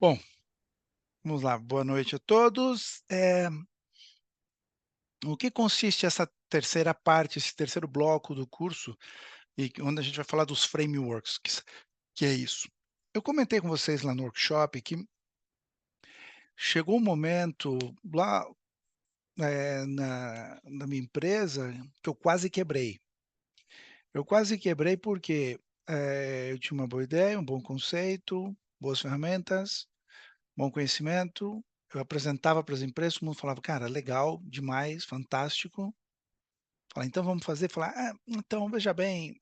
Bom, vamos lá. Boa noite a todos. O que consiste essa terceira parte, esse terceiro bloco do curso, onde a gente vai falar dos frameworks, que é isso? Eu comentei com vocês lá no workshop que chegou um momento lá, na minha empresa que eu quase quebrei. Eu quase quebrei porque, eu tinha uma boa ideia, um bom conceito, boas ferramentas, bom conhecimento, eu apresentava para as empresas, todo mundo falava: "Cara, legal demais, fantástico". Falar: "Então vamos fazer", falar: então veja bem,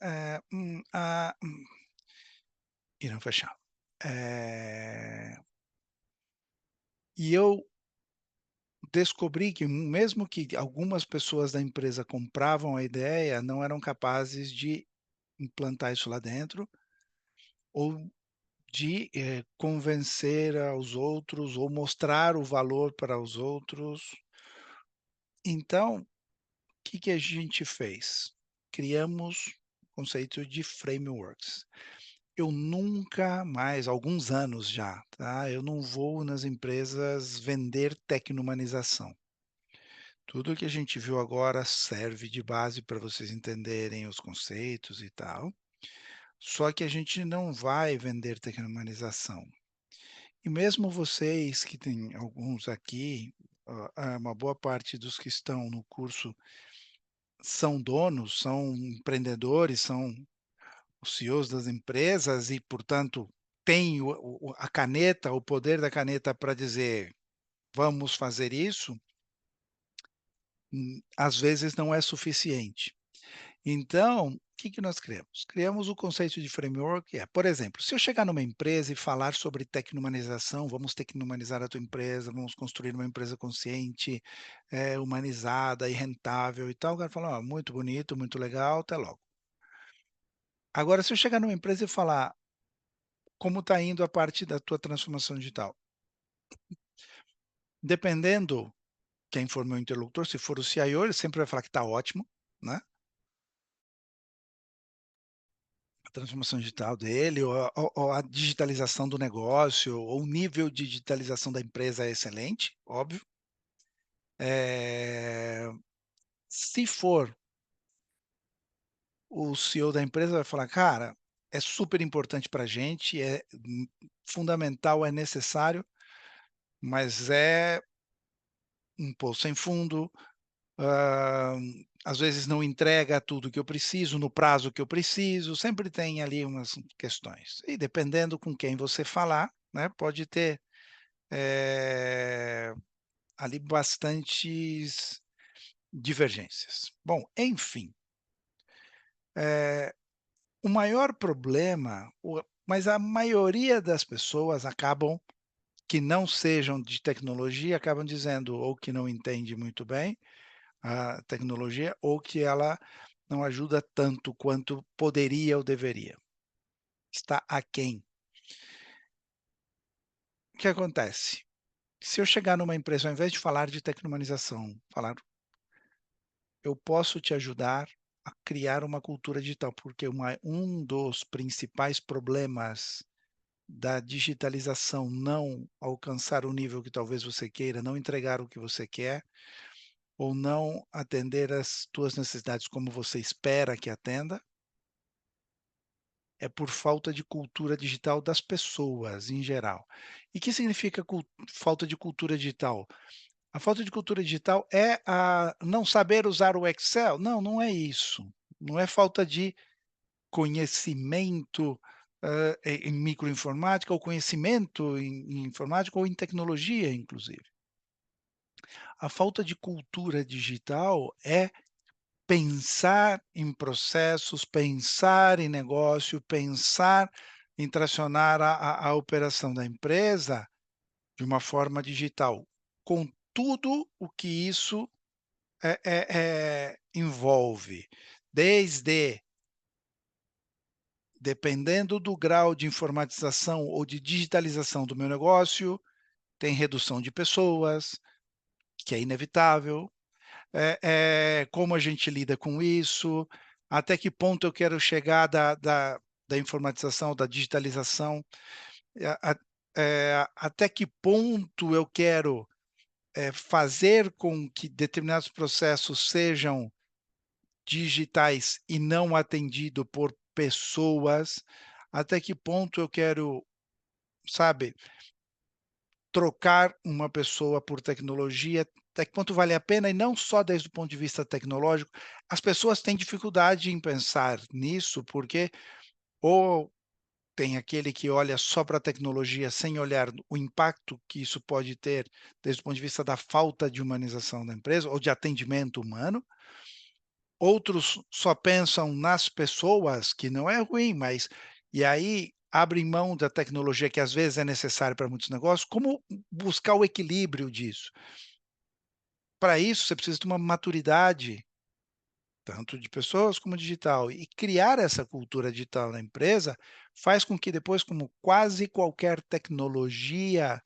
e não fechava. Eh, e eu descobri que mesmo que algumas pessoas da empresa compravam a ideia, não eram capazes de implantar isso lá dentro, ou de, convencer aos outros, ou mostrar o valor para os outros. Então, o que a gente fez? Criamos o conceito de frameworks. Eu nunca mais, há alguns anos já, tá, eu não vou nas empresas vender tecnumanização. Tudo que a gente viu agora serve de base para vocês entenderem os conceitos e tal, só que a gente não vai vender tecnumanização. E mesmo vocês que tem alguns aqui, uma boa parte dos que estão no curso são donos, são empreendedores, são os CEOs das empresas e, portanto, têm a caneta, o poder da caneta para dizer: "Vamos fazer isso", às vezes não é suficiente. Então, o que nós criamos? Criamos o conceito de framework, por exemplo, se eu chegar numa empresa e falar sobre tecnumanização, vamos tecnumanizar a tua empresa, vamos construir uma empresa consciente, humanizada e rentável e tal, o cara fala: "Ó, muito bonito, muito legal, até logo". Agora, se eu chegar numa empresa e falar: "Como está indo a parte da tua transformação digital?". Dependendo quem for meu interlocutor, se for o CIO, ele sempre vai falar que está ótimo, né, a transformação digital dele, ou a digitalização do negócio, ou o nível de digitalização da empresa é excelente, óbvio. Eh, Se for o CEO da empresa, vai falar: "Cara, é super importante para a gente, é fundamental, é necessário, mas é um poço sem fundo, hã, às vezes não entrega tudo que eu preciso, no prazo que eu preciso", sempre tem ali umas questões. E dependendo com quem você falar, né, pode ter, eh, ali bastantes divergências. Bom, enfim, o maior problema, mas a maioria das pessoas acabam, que não sejam de tecnologia, acabam dizendo ou que não entende muito bem a tecnologia, ou que ela não ajuda tanto quanto poderia ou deveria, está aquém. O que acontece? Se eu chegar numa empresa, ao invés de falar de tecnologização, falar: "Eu posso te ajudar a criar uma cultura digital", porque um dos principais problemas da digitalização não alcançar o nível que talvez você queira, não entregar o que você quer, ou não atender às tuas necessidades como você espera que atenda, é por falta de cultura digital das pessoas, em geral. E que significa falta de cultura digital? A falta de cultura digital é a não saber usar o Excel? Não, não é isso. Não é falta de conhecimento, em microinformática ou conhecimento em informática ou em tecnologia, inclusive. A falta de cultura digital é pensar em processos, pensar em negócio, pensar em tracionar a operação da empresa de uma forma digital, com tudo o que isso, envolve, desde dependendo do grau de informatização ou de digitalização do meu negócio, tem redução de pessoas, que é inevitável. Como a gente lida com isso, até que ponto eu quero chegar da informatização, da digitalização, até que ponto eu quero, fazer com que determinados processos sejam digitais e não atendido por pessoas, até que ponto eu quero, sabe, trocar uma pessoa por tecnologia, até que ponto vale a pena, e não só desde o ponto de vista tecnológico. As pessoas têm dificuldade em pensar nisso, porque ou tem aquele que olha só para a tecnologia sem olhar o impacto que isso pode ter desde o ponto de vista da falta de humanização da empresa ou de atendimento humano. Outros só pensam nas pessoas, que não é ruim, mas e aí abrem mão da tecnologia que às vezes é necessária para muitos negócios. Como buscar o equilíbrio disso? Para isso, você precisa de uma maturidade, tanto de pessoas como digital. E criar essa cultura digital na empresa faz com que depois, como quase qualquer tecnologia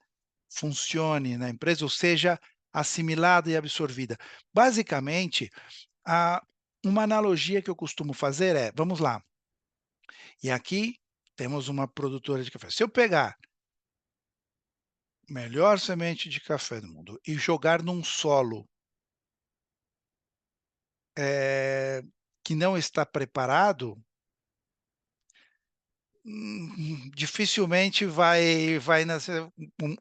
funcione na empresa, ou seja assimilada e absorvida. Basicamente, a uma analogia que eu costumo fazer é, vamos lá, e aqui temos uma produtora de café. Se eu pegar melhor semente de café do mundo e jogar num solo, que não está preparado, dificilmente vai nascer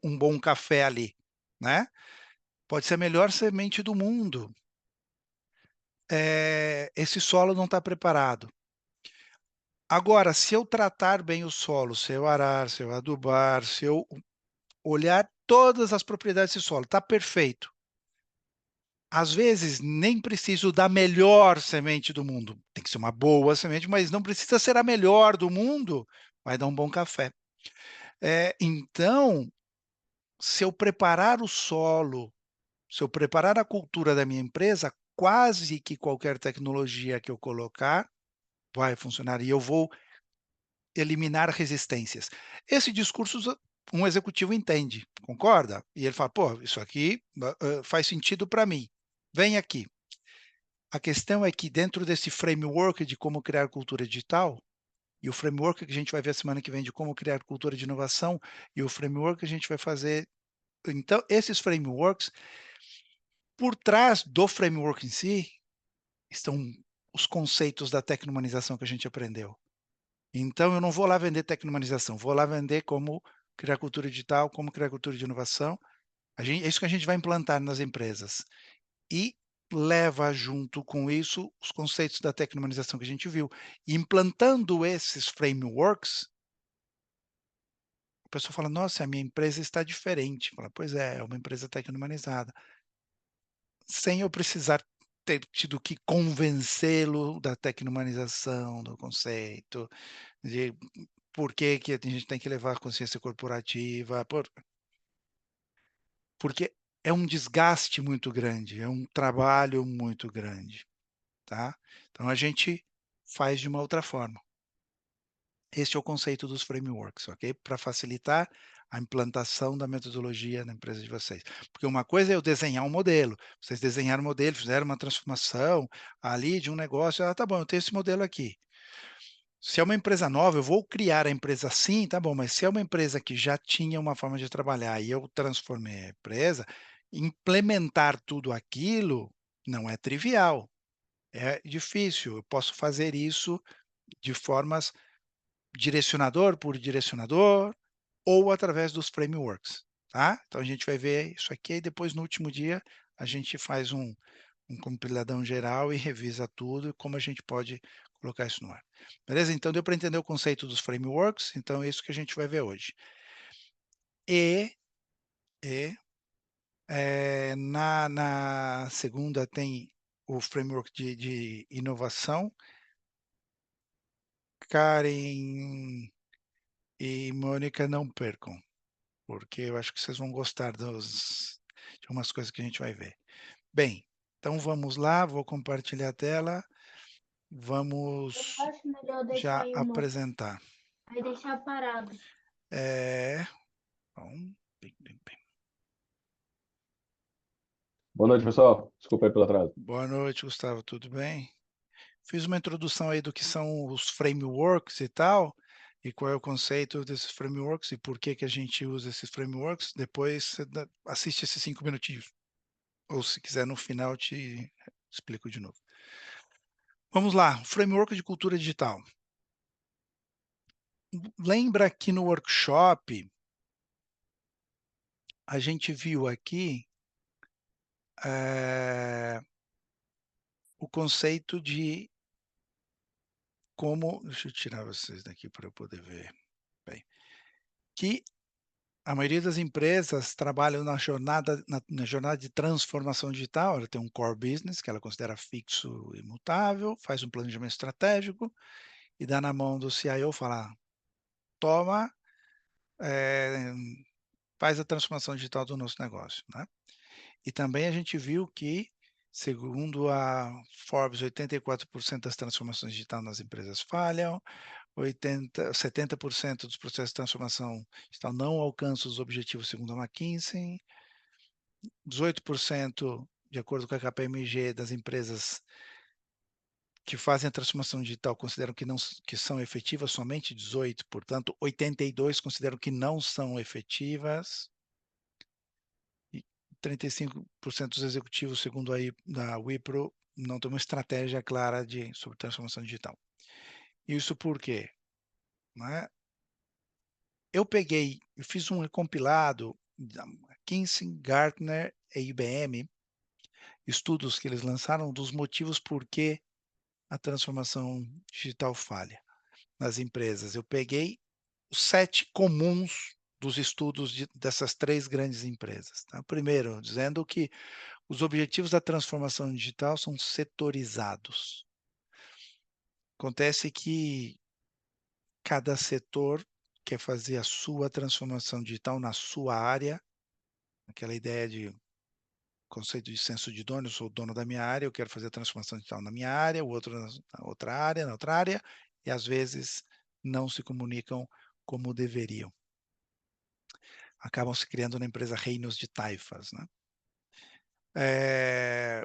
um bom café ali, né. Pode ser a melhor semente do mundo, esse solo não está preparado. Agora, se eu tratar bem o solo, se eu arar, se eu adubar, se eu olhar todas as propriedades desse solo, está perfeito. Às vezes, nem preciso da melhor semente do mundo. Tem que ser uma boa semente, mas não precisa ser a melhor do mundo, vai dar um bom café. Então, se eu preparar o solo, se eu preparar a cultura da minha empresa, quase que qualquer tecnologia que eu colocar vai funcionar e eu vou eliminar resistências. Esse discurso um executivo entende, concorda? E ele fala: "Pô, isso aqui faz sentido para mim. Vem aqui". A questão é que dentro desse framework de como criar cultura digital, e o framework que a gente vai ver a semana que vem de como criar cultura de inovação, e o framework que a gente vai fazer, então esses frameworks, por trás do framework em si, estão os conceitos da tecno-humanização que a gente aprendeu. Então eu não vou lá vender tecno-humanização, vou lá vender como criar cultura digital, como criar cultura de inovação. É isso que a gente vai implantar nas empresas. E leva junto com isso os conceitos da tecno-humanização que a gente viu. E implantando esses frameworks, a pessoa fala: "Nossa, a minha empresa está diferente". Fala: "Pois é uma empresa tecno-humanizada". Sem eu precisar ter tido que convencê-lo da tecno-humanização, do conceito, de por que que a gente tem que levar a consciência corporativa, porque é um desgaste muito grande, é um trabalho muito grande, tá. Então a gente faz de uma outra forma. Este é o conceito dos frameworks, ok? Para facilitar a implantação da metodologia na empresa de vocês. Porque uma coisa é eu desenhar um modelo, vocês desenharam um modelo, fizeram uma transformação ali de um negócio, "Ah, tá bom, eu tenho esse modelo aqui". Se é uma empresa nova, eu vou criar a empresa assim, tá bom, mas se é uma empresa que já tinha uma forma de trabalhar e eu transformei a empresa, implementar tudo aquilo não é trivial, é difícil. Eu posso fazer isso de formas direcionador por direcionador ou através dos frameworks, tá? Então a gente vai ver isso aqui e depois no último dia a gente faz um compiladão geral e revisa tudo e como a gente pode colocar isso no ar. Beleza? Então deu para entender o conceito dos frameworks, então é isso que a gente vai ver hoje. E e, na segunda tem o framework de inovação. Karen e Mônica, não percam, porque eu acho que vocês vão gostar de umas coisas que a gente vai ver. Bem, então vamos lá, vou compartilhar a tela, Eu vamos acho melhor deixar já aí uma, apresentar. aí deixar parado. É, bom, bem, bem, bem. Boa noite, pessoal. Desculpa aí pelo atraso. Boa noite, Gustavo, tudo bem? Fiz uma introdução aí do que são os frameworks e tal, e qual é o conceito desses frameworks e por que que a gente usa esses frameworks, depois você assiste esses 5 minutinhos. Ou se quiser no final te explico de novo. Vamos lá, framework de cultura digital. Lembra que no workshop a gente viu aqui o conceito de como, deixa eu tirar vocês daqui para eu poder ver bem, que a maioria das empresas trabalham na jornada de transformação digital. Ela tem um core business que ela considera fixo e imutável, faz um planejamento estratégico e dá na mão do CIO falar: toma, eh, faz a transformação digital do nosso negócio, né? E também a gente viu que, segundo a Forbes, 84% das transformações digitais nas empresas falham, 70% dos processos de transformação digital não alcançam os objetivos segundo a McKinsey, 18%, de acordo com a KPMG, das empresas que fazem a transformação digital consideram que são efetivas, somente 18, portanto, 82 consideram que não são efetivas. E 35% dos executivos, segundo a da Wipro, não tem uma estratégia clara sobre transformação digital. Isso por quê? Né? Eu fiz um compilado da McKinsey, Gartner e IBM, estudos que eles lançaram dos motivos por que a transformação digital falha nas empresas. Eu peguei os 7 comuns dos estudos dessas 3 grandes empresas. Tá? Primeiro, dizendo que os objetivos da transformação digital são setorizados. Acontece que cada setor quer fazer a sua transformação digital na sua área, aquela ideia de conceito de senso de dono, eu sou o dono da minha área, eu quero fazer a transformação digital na minha área, o outro na outra área, e às vezes não se comunicam como deveriam. Acabam se criando na empresa reinos de taifas, né?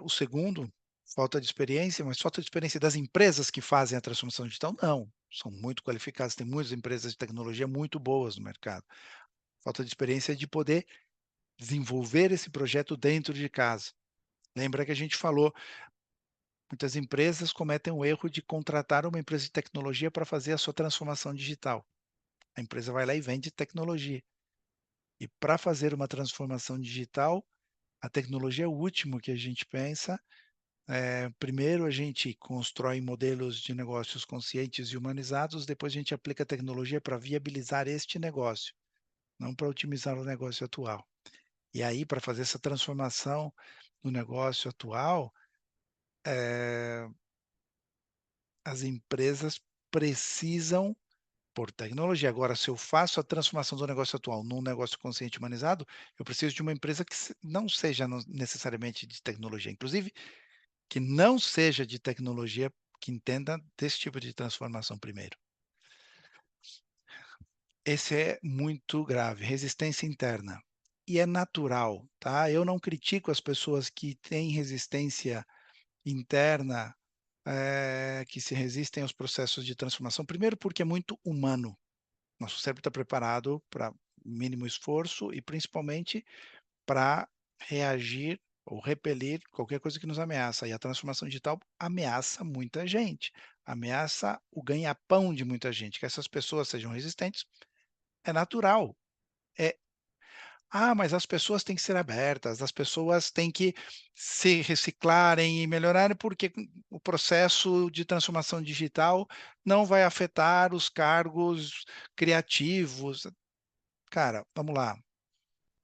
O segundo, falta de experiência, mas falta de experiência das empresas que fazem a transformação digital, não. São muito qualificadas, tem muitas empresas de tecnologia muito boas no mercado. Falta de experiência de poder desenvolver esse projeto dentro de casa. Lembra que a gente falou, muitas empresas cometem o erro de contratar uma empresa de tecnologia para fazer a sua transformação digital. A empresa vai lá e vende tecnologia. E para fazer uma transformação digital, a tecnologia é o último que a gente pensa. Primeiro a gente constrói modelos de negócios conscientes e humanizados, depois a gente aplica a tecnologia para viabilizar este negócio, não para otimizar o negócio atual. E aí, para fazer essa transformação no negócio atual, as empresas precisam por tecnologia. Agora, se eu faço a transformação do negócio atual num negócio consciente e humanizado, eu preciso de uma empresa que não seja necessariamente de tecnologia. Inclusive, que não seja de tecnologia, que entenda desse tipo de transformação primeiro. Esse é muito grave, resistência interna. E é natural, tá? Eu não critico as pessoas que têm resistência interna, que se resistem aos processos de transformação. Primeiro, porque é muito humano. Nosso cérebro está preparado para mínimo esforço e principalmente para reagir ou repelir qualquer coisa que nos ameaça. E a transformação digital ameaça muita gente, ameaça o ganha-pão de muita gente. Que essas pessoas sejam resistentes é natural. É, mas as pessoas têm que ser abertas, as pessoas têm que se reciclarem e melhorarem, porque o processo de transformação digital não vai afetar os cargos criativos. Cara, vamos lá.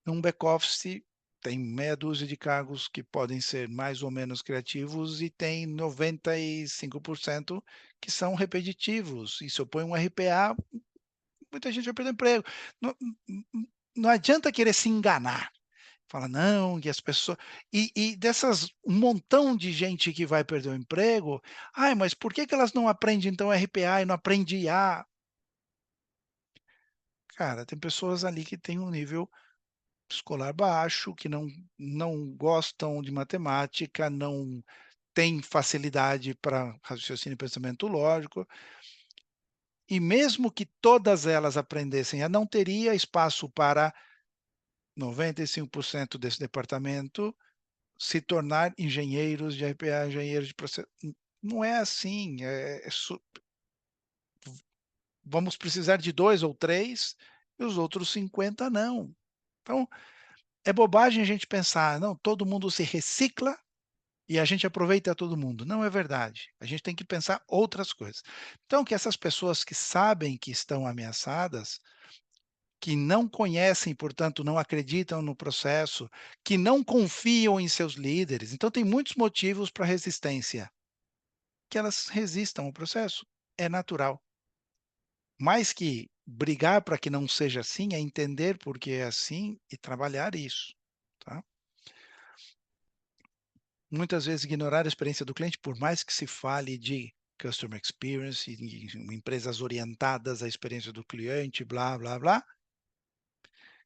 Num back-office tem meia dúzia de cargos que podem ser mais ou menos criativos e tem 95% que são repetitivos. E se eu ponho um RPA, muita gente vai perder o emprego. Não, não adianta querer se enganar. Fala, não, e as pessoas. E dessas um montão de gente que vai perder o emprego, mas por que que elas não aprendem então RPA e não aprendem IA? Cara, tem pessoas ali que têm um nível escolar baixo, que não gostam de matemática, não têm facilidade para raciocínio e pensamento lógico, E mesmo que todas elas aprendessem, não teria espaço para 95% desse departamento se tornar engenheiros de RPA, engenheiros de processo. Não é assim, vamos precisar de 2 ou 3 e os outros 50 não. Então, é bobagem a gente pensar: "Não, todo mundo se recicla e a gente aproveita todo mundo". Não é verdade. A gente tem que pensar outras coisas. Então, que essas pessoas que sabem que estão ameaçadas, que não conhecem, portanto, não acreditam no processo, que não confiam em seus líderes, então tem muitos motivos para resistência, que elas resistam ao processo, é natural. Mais que brigar para que não seja assim, é entender por que é assim e trabalhar isso, tá. Muitas vezes ignorar a experiência do cliente, por mais que se fale de customer experience e empresas orientadas à experiência do cliente, blá, blá, blá.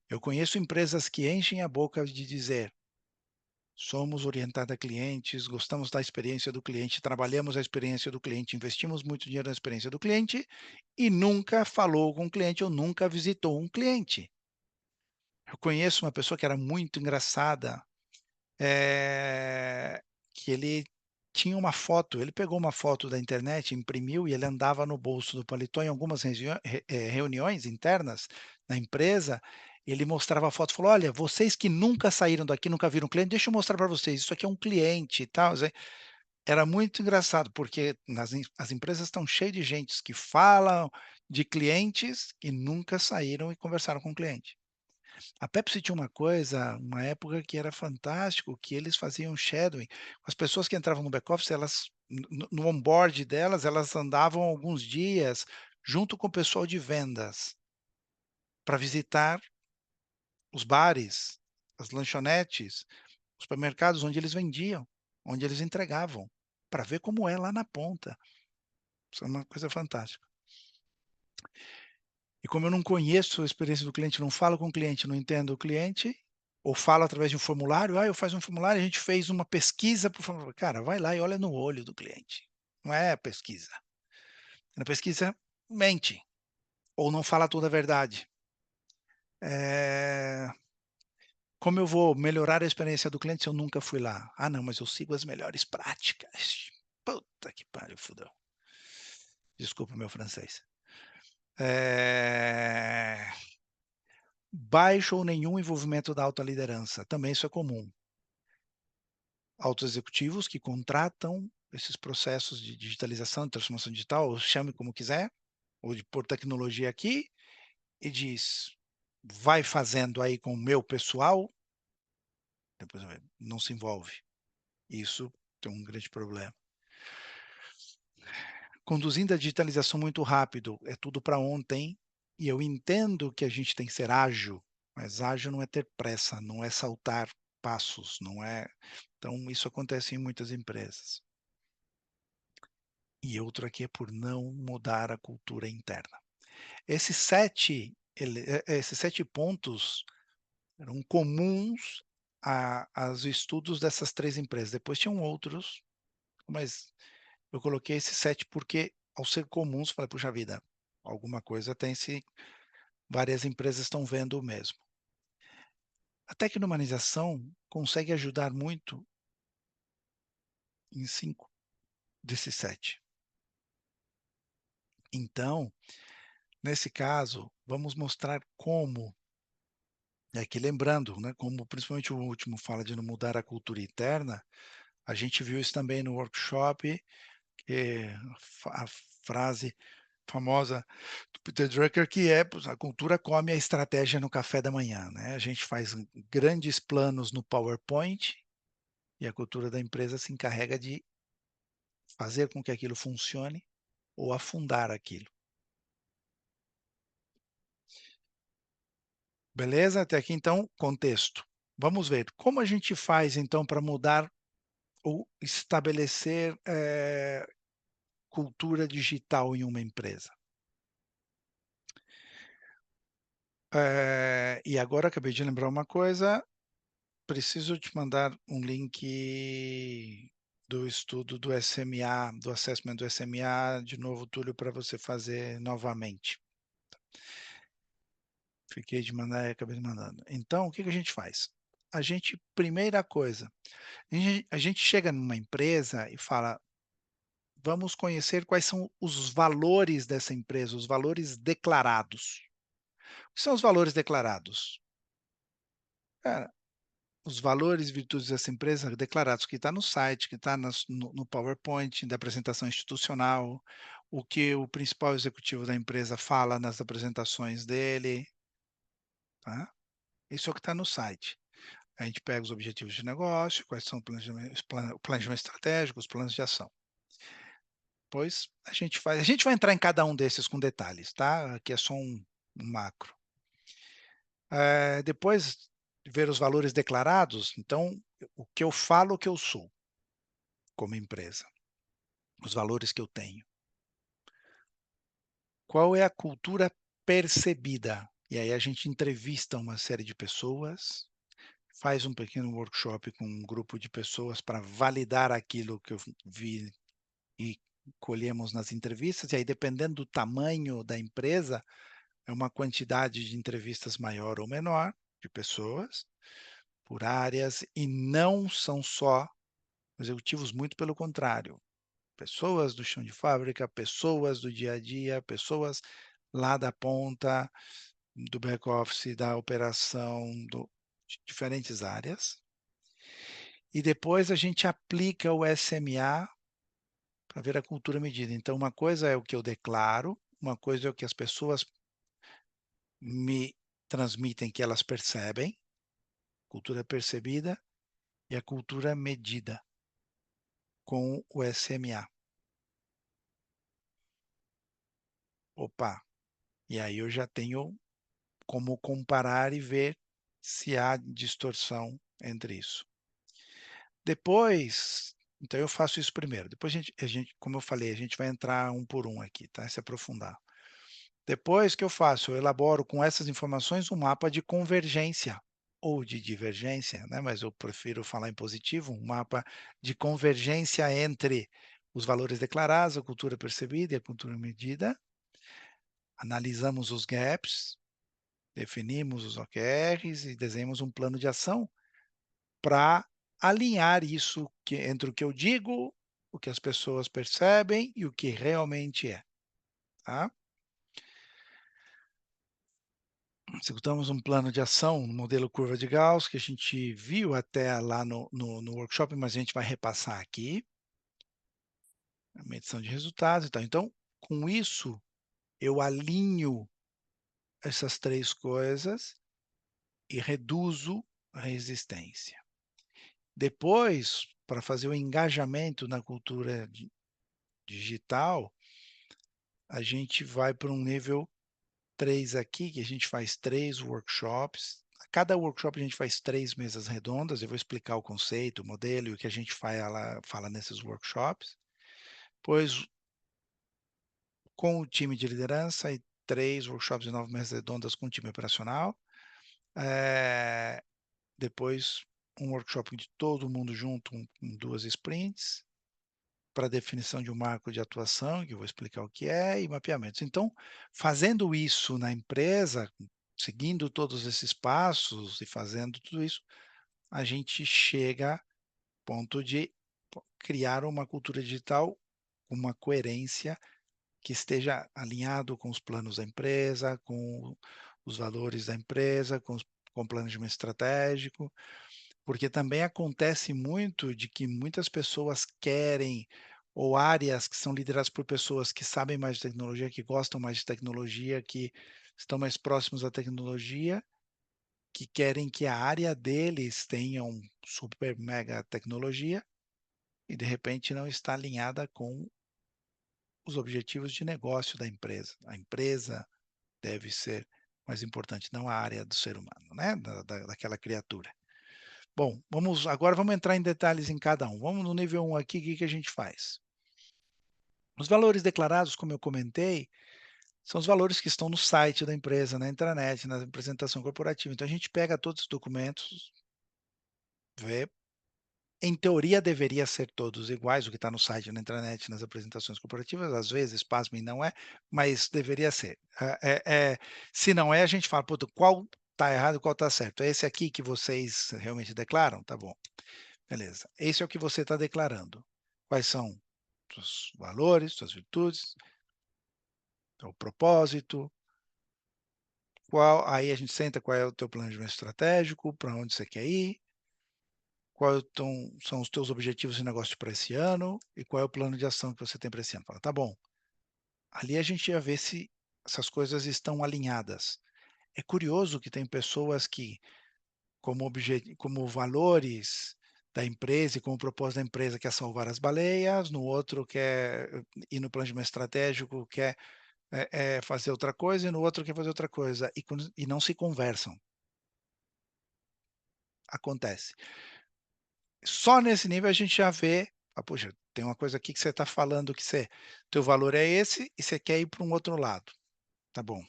Eu conheço empresas que enchem a boca de dizer: "Somos orientados a clientes, gostamos da experiência do cliente, trabalhamos a experiência do cliente, investimos muito dinheiro na experiência do cliente", e nunca falou com o cliente ou nunca visitou um cliente. Eu conheço uma pessoa que era muito engraçada, eh, que ele tinha uma foto, ele pegou uma foto da internet, imprimiu e ele andava no bolso do paletó em algumas reuniões internas na empresa, ele mostrava a foto e falou: "Olha, vocês que nunca saíram daqui, nunca viram um cliente, deixa eu mostrar para vocês, isso aqui é um cliente e tal". Era muito engraçado, porque as empresas estão cheias de gentes que falam de clientes e nunca saíram e conversaram com o cliente. A Pepsi tinha uma coisa, uma época que era fantástico, que eles faziam shadowing. As pessoas que entravam no back-office, elas no onboard delas, elas andavam alguns dias junto com o pessoal de vendas, para visitar os bares, as lanchonetes, os supermercados onde eles vendiam, onde eles entregavam, para ver como é lá na ponta. Isso é uma coisa fantástica. E como eu não conheço a experiência do cliente, não falo com o cliente, não entendo o cliente, ou falo através de um formulário, eu faço um formulário, a gente fez uma pesquisa para o formulário. Cara, vai lá e olha no olho do cliente. Não é pesquisa. Na pesquisa, mente, ou não fala toda a verdade. Eh, Como eu vou melhorar a experiência do cliente se eu nunca fui lá? Ah, não, mas eu sigo as melhores práticas. Puta que pariu, fudeu. Desculpa o meu francês. Eh Baixo ou nenhum envolvimento da alta liderança, também isso é comum. Altos executivos que contratam esses processos de digitalização, de transformação digital, ou chame como quiser, ou de pôr tecnologia aqui, e diz: "Vai fazendo aí com o meu pessoal", depois não se envolve. Isso tem um grande problema. Conduzindo a digitalização muito rápido, é tudo para ontem, e eu entendo que a gente tem que ser ágil, mas ágil não é ter pressa, não é saltar passos, não é, então isso acontece em muitas empresas. E outro aqui é por não mudar a cultura interna. Esses 7 pontos eram comuns a aos estudos dessas 3 empresas, depois tinham outros, mas eu coloquei esses 7 porque, ao ser comuns, falei: "Puxa vida, alguma coisa tem se várias empresas estão vendo o mesmo". A tecno-humanização consegue ajudar muito em 5 desses 7. Então, nesse caso, vamos mostrar como, que lembrando, né, como principalmente o último fala de não mudar a cultura interna, a gente viu isso também no workshop, que a frase famosa do Peter Drucker, que é: "A cultura come a estratégia no café da manhã", né. A gente faz grandes planos no PowerPoint e a cultura da empresa se encarrega de fazer com que aquilo funcione ou afundar aquilo. Beleza? Até aqui então, contexto. Vamos ver, como a gente faz então para mudar ou estabelecer, cultura digital em uma empresa? E agora acabei de lembrar uma coisa, preciso te mandar um link do estudo do SMA, do assessment do SMA, de novo, Túlio, para você fazer novamente. Fiquei de mandar e acabei mandando. Então, o que a gente faz? Primeira coisa, a gente chega numa empresa e fala, vamos conhecer quais são os valores dessa empresa, os valores declarados. O que são os valores declarados? Cara, os valores e virtudes dessa empresa declarados, que está no site, que está no PowerPoint, da apresentação institucional, o que o principal executivo da empresa fala nas apresentações dele, tá? Isso é o que está no site. A gente pega os objetivos de negócio, quais são o planejamento estratégico, os planos de ação. Depois a gente vai entrar em cada um desses com detalhes, tá? Aqui é só um macro. Depois de ver os valores declarados, então, o que eu falo que eu sou como empresa, os valores que eu tenho. Qual é a cultura percebida? E aí a gente entrevista uma série de pessoas, faz um pequeno workshop com um grupo de pessoas para validar aquilo que eu vi e colhemos nas entrevistas, e aí dependendo do tamanho da empresa, é uma quantidade de entrevistas maior ou menor, de pessoas, por áreas, e não são só executivos, muito pelo contrário. Pessoas do chão de fábrica, pessoas do dia a dia, pessoas lá da ponta, do back-office, da operação, de diferentes áreas. E depois a gente aplica o SMA para ver a cultura medida. Então, uma coisa é o que eu declaro, uma coisa é o que as pessoas me transmitem que elas percebem, cultura percebida, e a cultura medida com o SMA. Opa, e aí eu já tenho como comparar e ver se há distorção entre isso. Depois, então eu faço isso primeiro. Depois como eu falei, a gente vai entrar um por um aqui, tá? Se aprofundar. Depois que eu faço, eu elaboro com essas informações um mapa de convergência ou de divergência, né? Mas eu prefiro falar em positivo, um mapa de convergência entre os valores declarados, a cultura percebida e a cultura medida. Analisamos os gaps, definimos os OKRs e desenhamos um plano de ação para alinhar isso entre o que eu digo, o que as pessoas percebem e o que realmente é. Tá? Executamos um plano de ação, um modelo curva de Gauss, que a gente viu até lá no workshop, mas a gente vai repassar aqui. A medição de resultados e tal. Então, com isso, eu alinho essas três coisas e reduzo a resistência. Depois, para fazer o engajamento na cultura digital, a gente vai para um nível 3 aqui, que a gente faz 3 workshops. A cada workshop a gente faz 3 mesas redondas. Eu vou explicar o conceito, o modelo e o que a gente fala nesses workshops. Depois, com o time de liderança e 3 workshops e 9 mesas redondas com o time operacional. Depois, um workshop de todo mundo junto, com 2 sprints, para definição de um marco de atuação, que eu vou explicar o que é, e mapeamentos. Então, fazendo isso na empresa, seguindo todos esses passos e fazendo tudo isso, a gente chega ao ponto de criar uma cultura digital com uma coerência que esteja alinhado com os planos da empresa, com os valores da empresa, com o planejamento estratégico, porque também acontece muito de que muitas pessoas querem, ou áreas que são lideradas por pessoas que sabem mais de tecnologia, que gostam mais de tecnologia, que estão mais próximos da tecnologia, que querem que a área deles tenha um super mega tecnologia e de repente não está alinhada com os objetivos de negócio da empresa. A empresa deve ser mais importante, não a área do ser humano, né? Daquela criatura. Bom, agora vamos entrar em detalhes em cada um. Vamos no nível 1 aqui, o que a gente faz? Os valores declarados, como eu comentei, são os valores que estão no site da empresa, na intranet, na apresentação corporativa. Então, a gente pega todos os documentos, vê, Em teoria, deveria ser todos iguais, o que está no site, na intranet, nas apresentações corporativas, às vezes, pasmem, não é, mas deveria ser. Se não é, a gente fala: "Puta, qual está errado e qual está certo? É esse aqui que vocês realmente declaram? Tá bom, beleza. Esse é o que você está declarando. Quais são seus valores, suas virtudes, o propósito, aí a gente senta, qual é o teu planejamento estratégico, para onde você quer ir, são os teus objetivos de negócio para esse ano e qual é o plano de ação que você tem para esse ano. Fala, tá bom. Ali a gente ia ver se essas coisas estão alinhadas. É curioso que tem pessoas que, como valores da empresa e como propósito da empresa quer salvar as baleias, no outro quer ir no planejamento estratégico, quer fazer outra coisa, e no outro quer fazer outra coisa, e não se conversam. Acontece. Só nesse nível a gente já vê, poxa, tem uma coisa aqui que você está falando que teu valor é esse e você quer ir para um outro lado. Tá bom.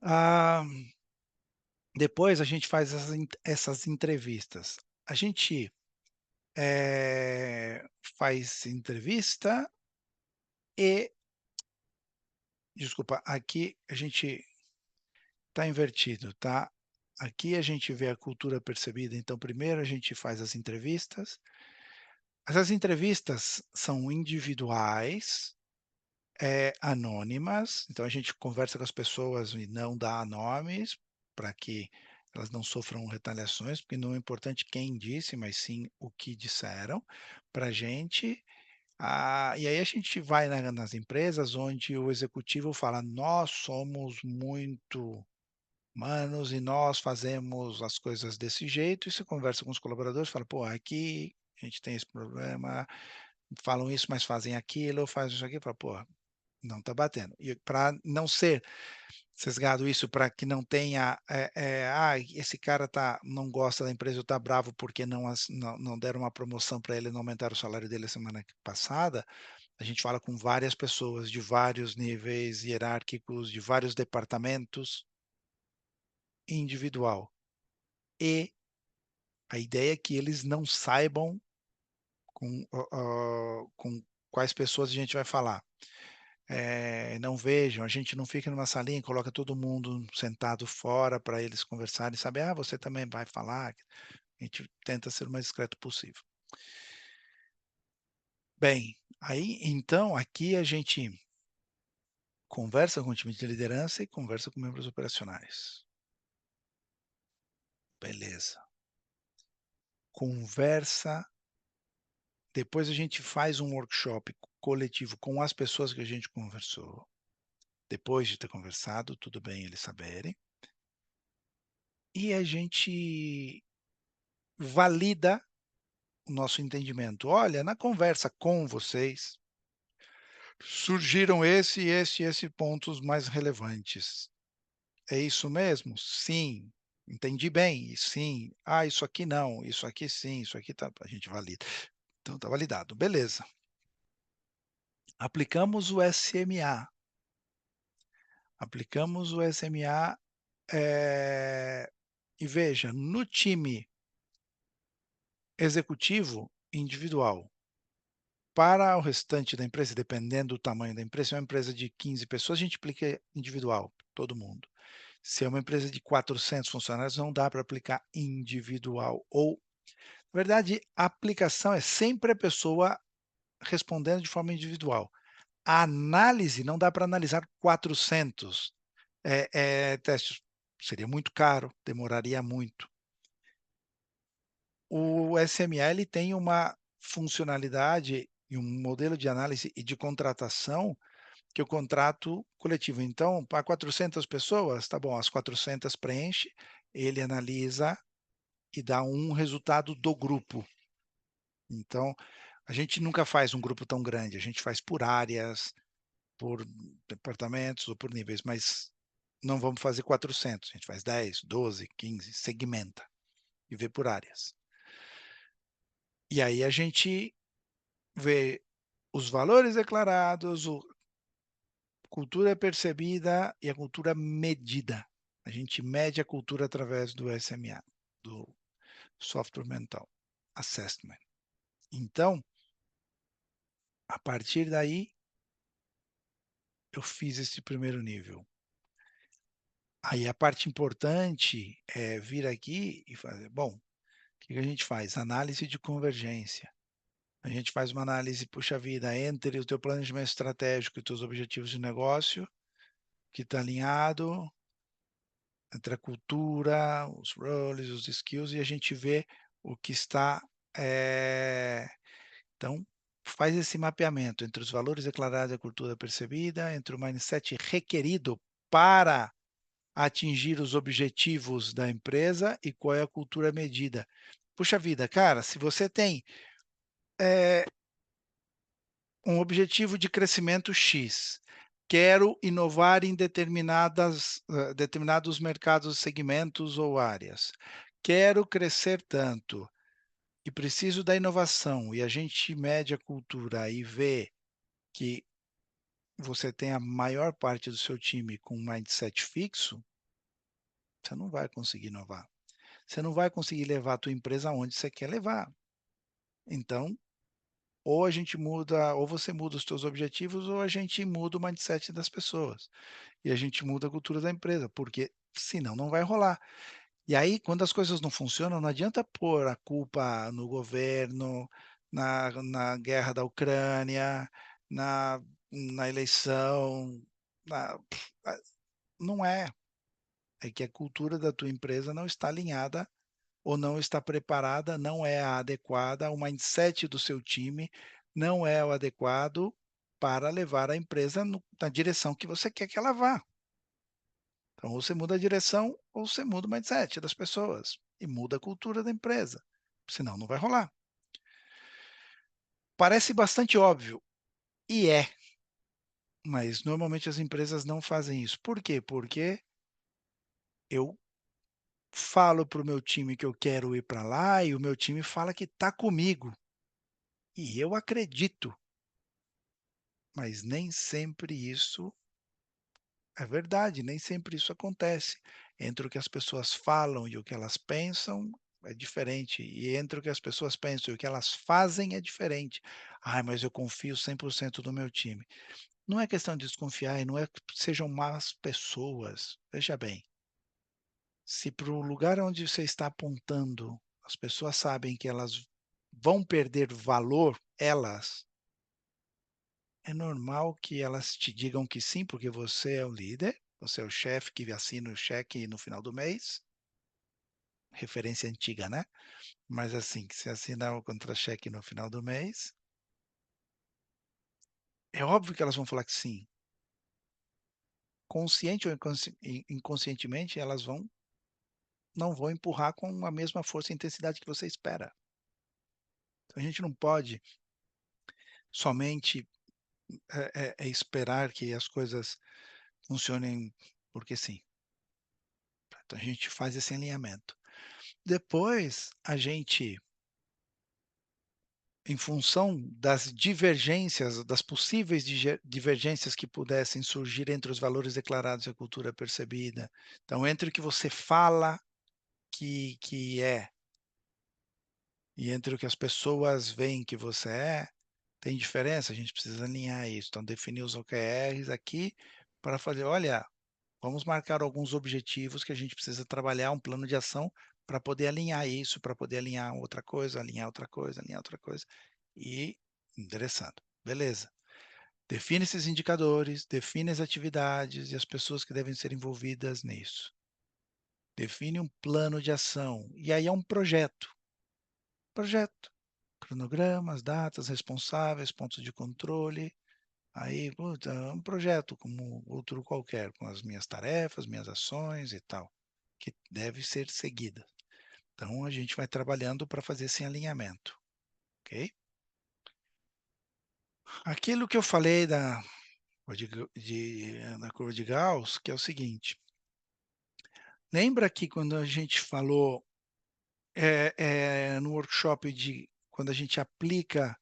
Ah, depois a gente faz essas entrevistas. A gente faz entrevista e, desculpa, aqui a gente está invertido, tá? Aqui a gente vê a cultura percebida. Então, primeiro a gente faz as entrevistas. Essas entrevistas são individuais, anônimas, então a gente conversa com as pessoas e não dá nomes, para que elas não sofram retaliações, porque não é importante quem disse, mas sim o que disseram para a gente. E aí a gente vai nas empresas onde o executivo fala: nós somos muito humanos e nós fazemos as coisas desse jeito, e você conversa com os colaboradores, fala: pô, aqui a gente tem esse problema, falam isso, mas fazem aquilo, fazem isso aqui, fala: pô, não está batendo. E para não ser sesgado isso, para que não tenha, esse cara não gosta da empresa, ou está bravo porque não deram uma promoção para ele, não aumentaram o salário dele a semana passada, a gente fala com várias pessoas de vários níveis hierárquicos, de vários departamentos, individual. E a ideia é que eles não saibam com quais pessoas a gente vai falar. Não vejam, a gente não fica numa salinha e coloca todo mundo sentado fora para eles conversarem, saber, você também vai falar. A gente tenta ser o mais discreto possível. Bem, aí então aqui a gente conversa com o time de liderança e conversa com membros operacionais. Beleza. Conversa. Depois a gente faz um workshop coletivo com as pessoas que a gente conversou. Depois de ter conversado, tudo bem eles saberem. E a gente valida o nosso entendimento. Olha, na conversa com vocês, surgiram esse pontos mais relevantes. É isso mesmo? Sim. Entendi bem? Sim. Isso aqui não, isso aqui sim, isso aqui tá, a gente valida. Então tá validado. Beleza. Aplicamos o SMA. Aplicamos o SMA, e veja, no time executivo individual, para o restante da empresa, dependendo do tamanho da empresa, se é uma empresa de 15 pessoas, a gente aplica individual, todo mundo. Se é uma empresa de 400 funcionários, não dá para aplicar individual. Ou, na verdade, a aplicação é sempre a pessoa respondendo de forma individual. A análise, não dá para analisar 400 testes. Seria muito caro, demoraria muito. O SMA ele tem uma funcionalidade e um modelo de análise e de contratação que é o contrato coletivo. Então, para 400 pessoas, tá bom, as 400 preenche, ele analisa e dá um resultado do grupo. Então, a gente nunca faz um grupo tão grande, a gente faz por áreas, por departamentos ou por níveis, mas não vamos fazer 400, a gente faz 10, 12, 15, segmenta e vê por áreas. E aí a gente vê os valores declarados, a cultura percebida e a cultura medida. A gente mede a cultura através do SMA, Software Mental Assessment. Então, a partir daí, eu fiz esse primeiro nível. Aí a parte importante é vir aqui e fazer, bom, o que a gente faz? Análise de convergência. A gente faz uma análise, puxa vida, entre o teu planejamento estratégico e os teus objetivos de negócio, que está alinhado, entre a cultura, os roles, os skills, e a gente vê o que está... Então, faz esse mapeamento entre os valores declarados e a cultura percebida, entre o mindset requerido para atingir os objetivos da empresa e qual é a cultura medida. Puxa vida, cara, se você tem um objetivo de crescimento X, quero inovar em determinados mercados, segmentos ou áreas, quero crescer tanto e preciso da inovação, e a gente mede a cultura e vê que você tem a maior parte do seu time com um mindset fixo, você não vai conseguir inovar. Você não vai conseguir levar a tua empresa aonde você quer levar. Então, ou a gente muda, ou você muda os teus objetivos, ou a gente muda o mindset das pessoas. E a gente muda a cultura da empresa, porque senão não vai rolar. E aí, quando as coisas não funcionam, não adianta pôr a culpa no governo, na guerra da Ucrânia, na eleição. na- não é. É que a cultura da tua empresa não está alinhada ou não está preparada, não é a adequada, o mindset do seu time não é o adequado para levar a empresa na direção que você quer que ela vá. Então, ou você muda a direção, ou você muda o mindset das pessoas e muda a cultura da empresa. Senão, não vai rolar. Parece bastante óbvio, e é, mas normalmente as empresas não fazem isso. Por quê? Porque eu falo para o meu time que eu quero ir para lá e o meu time fala que está comigo. E eu acredito, mas nem sempre isso é verdade, nem sempre isso acontece. Entre o que as pessoas falam e o que elas pensam é diferente. E entre o que as pessoas pensam e o que elas fazem é diferente. Ai, mas eu confio 100% no meu time. Não é questão de desconfiar e não é que sejam más pessoas. Veja bem, se para o lugar onde você está apontando, as pessoas sabem que elas vão perder valor, elas, é normal que elas te digam que sim, porque você é o líder, você é o chefe que assina o cheque no final do mês. Referência antiga, né? Mas assim, que você assina o contra-cheque no final do mês, é óbvio que elas vão falar que sim. Consciente ou inconscientemente, elas não vão empurrar com a mesma força e intensidade que você espera. Então, a gente não pode somente esperar que as coisas funcionem porque sim. Então, a gente faz esse alinhamento. Depois, a gente, em função das divergências, das possíveis divergências que pudessem surgir entre os valores declarados e a cultura percebida, então, entre o que você fala que é e entre o que as pessoas veem que você é, tem diferença, a gente precisa alinhar isso. Então, definir os OKRs aqui para fazer, olha, vamos marcar alguns objetivos que a gente precisa trabalhar, um plano de ação para poder alinhar isso, para poder alinhar outra coisa, alinhar outra coisa, alinhar outra coisa e endereçando. Beleza. Define esses indicadores, define as atividades e as pessoas que devem ser envolvidas nisso. Define um plano de ação. E aí é um projeto. Projeto. Cronogramas, datas, responsáveis, pontos de controle. Aí, puta, é um projeto como outro qualquer, com as minhas tarefas, minhas ações e tal, que deve ser seguida. Então, a gente vai trabalhando para fazer esse alinhamento, ok? Aquilo que eu falei da curva de Gauss, que é o seguinte, lembra que quando a gente falou no workshop quando a gente aplica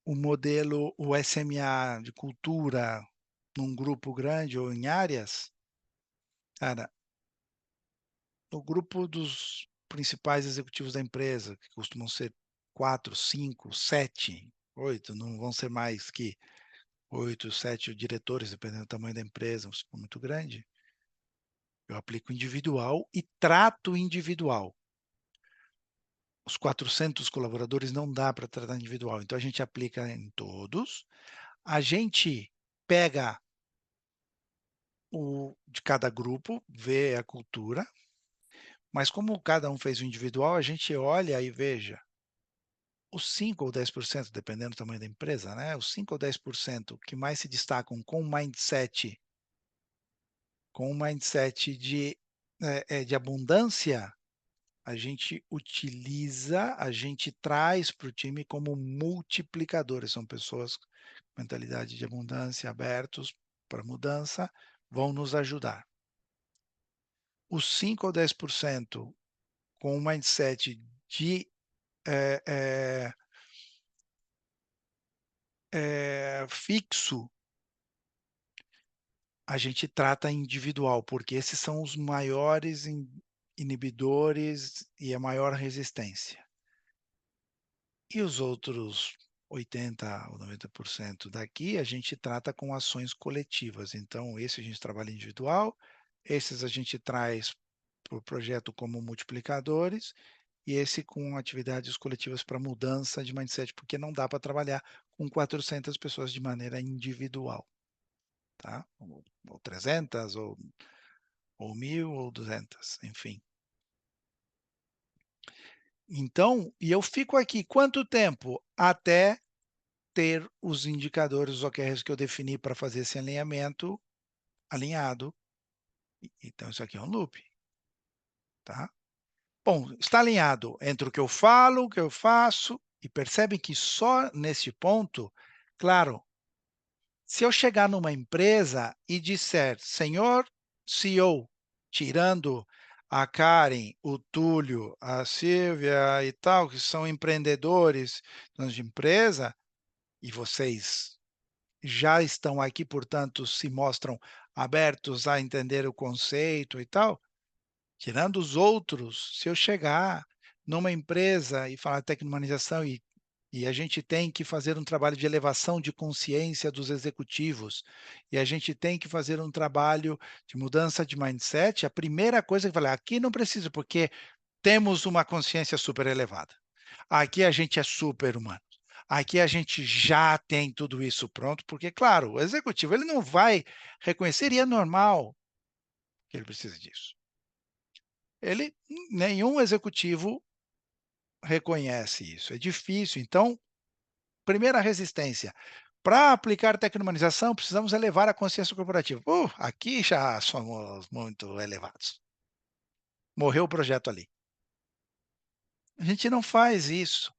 o modelo, o SMA de cultura num grupo grande ou em áreas, cara, no grupo dos principais executivos da empresa, que costumam ser 4, 5, 7, 8, não vão ser mais que 8, 7 diretores, dependendo do tamanho da empresa, se for muito grande, eu aplico individual e trato individual. Os 400 colaboradores não dá para tratar individual, então a gente aplica em todos. A gente pega o de cada grupo, vê a cultura, mas como cada um fez o individual, a gente olha e veja, os 5 ou 10%, dependendo do tamanho da empresa, né? Os 5 ou 10% que mais se destacam com um mindset de abundância, a gente utiliza, a gente traz para o time como multiplicadores. São pessoas com mentalidade de abundância, abertos para mudança, vão nos ajudar. Os 5 ou 10% com um mindset de fixo, a gente trata individual, porque esses são os maiores inibidores e a maior resistência. E os outros 80% ou 90% daqui, a gente trata com ações coletivas. Então, esse a gente trabalha individual, esses a gente traz para o projeto como multiplicadores, e esse com atividades coletivas para mudança de mindset, porque não dá para trabalhar com 400 pessoas de maneira individual. Tá? Ou 300, ou 1.000, ou 200, enfim. Então, e eu fico aqui quanto tempo? Até ter os indicadores, os OKRs que eu defini para fazer esse alinhamento alinhado. Então, isso aqui é um loop. Tá? Bom, está alinhado entre o que eu falo, o que eu faço, e percebem que só nesse ponto, claro, se eu chegar numa empresa e disser, senhor CEO, tirando a Karen, o Túlio, a Silvia e tal, que são empreendedores donos de empresa, e vocês já estão aqui, portanto, se mostram abertos a entender o conceito e tal, tirando os outros, se eu chegar numa empresa e falar tecnologização e a gente tem que fazer um trabalho de elevação de consciência dos executivos, e a gente tem que fazer um trabalho de mudança de mindset, a primeira coisa que eu falei, aqui não precisa, porque temos uma consciência super elevada. Aqui a gente é super humano. Aqui a gente já tem tudo isso pronto, porque, claro, o executivo ele não vai reconhecer, e é normal que ele precise disso. Nenhum executivo reconhece isso, é difícil. Então, primeira resistência, para aplicar tecnomanização, precisamos elevar a consciência corporativa. Aqui já somos muito elevados. Morreu o projeto ali. A gente não faz isso.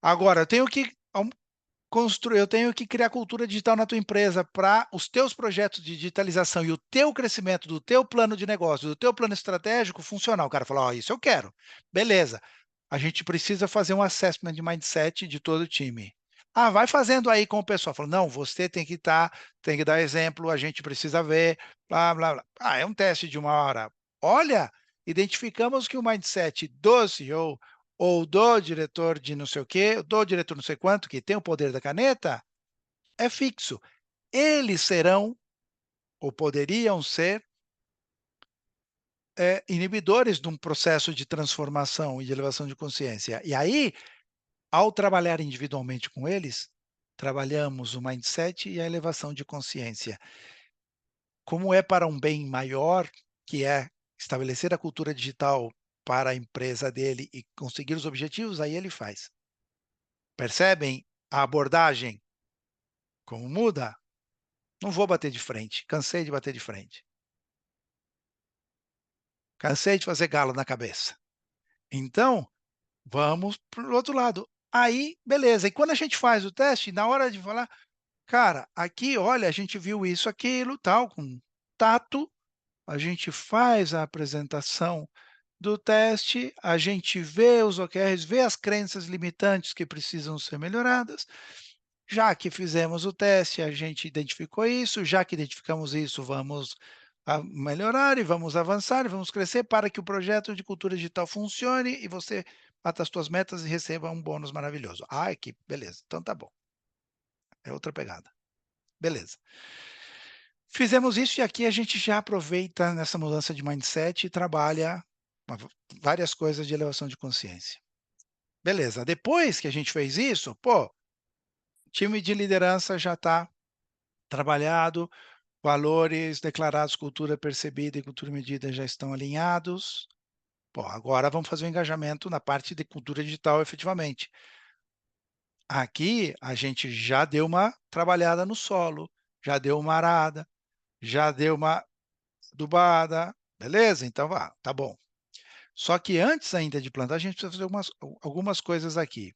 Agora, eu tenho que construir, eu tenho que criar cultura digital na tua empresa para os teus projetos de digitalização e o teu crescimento do teu plano de negócio, do teu plano estratégico funcionar. O cara fala, isso eu quero. Beleza. A gente precisa fazer um assessment de mindset de todo o time. Vai fazendo aí com o pessoal. Fala, não, você tem que tem que dar exemplo, a gente precisa ver, blá, blá, blá. É um teste de 1 hora. Olha, identificamos que o mindset do CEO ou do diretor de não sei o quê, do diretor não sei quanto, que tem o poder da caneta, é fixo. Eles serão, ou poderiam ser, inibidores de um processo de transformação e de elevação de consciência. E aí, ao trabalhar individualmente com eles, trabalhamos o mindset e a elevação de consciência. Como é para um bem maior, que é estabelecer a cultura digital para a empresa dele e conseguir os objetivos, aí ele faz. Percebem a abordagem? Como muda? Não vou bater de frente. Cansei de bater de frente. Cansei de fazer galo na cabeça. Então, vamos para o outro lado. Aí, beleza. E quando a gente faz o teste, na hora de falar, cara, aqui, olha, a gente viu isso, aquilo, tal, com tato, a gente faz a apresentação do teste, a gente vê os OKRs, vê as crenças limitantes que precisam ser melhoradas. Já que fizemos o teste, a gente identificou isso, já que identificamos isso, vamos a melhorar e vamos avançar e vamos crescer para que o projeto de cultura digital funcione e você bata as tuas metas e receba um bônus maravilhoso. Ah, equipe, beleza, então tá bom. É outra pegada. Beleza. Fizemos isso e aqui a gente já aproveita nessa mudança de mindset e trabalha várias coisas de elevação de consciência. Beleza, depois que a gente fez isso, pô, time de liderança já está trabalhado, valores declarados, cultura percebida e cultura medida já estão alinhados. Pô, agora vamos fazer o engajamento na parte de cultura digital efetivamente. Aqui a gente já deu uma trabalhada no solo, já deu uma arada, já deu uma adubada, beleza? Então vá, tá bom. Só que antes ainda de plantar, a gente precisa fazer algumas coisas aqui.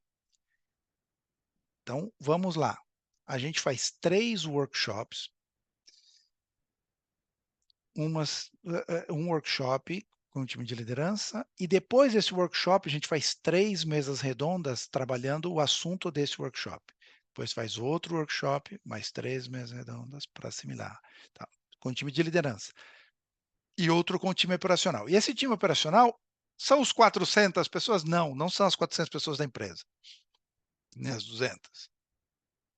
Então, vamos lá. A gente faz 3 workshops, um workshop com o time de liderança, e depois desse workshop a gente faz 3 mesas redondas trabalhando o assunto desse workshop. Depois faz outro workshop, mais 3 mesas redondas para assimilar, tá? Com o time de liderança. E outro com o time operacional. E esse time operacional são os 400 pessoas? Não, não são as 400 pessoas da empresa, nem as 200.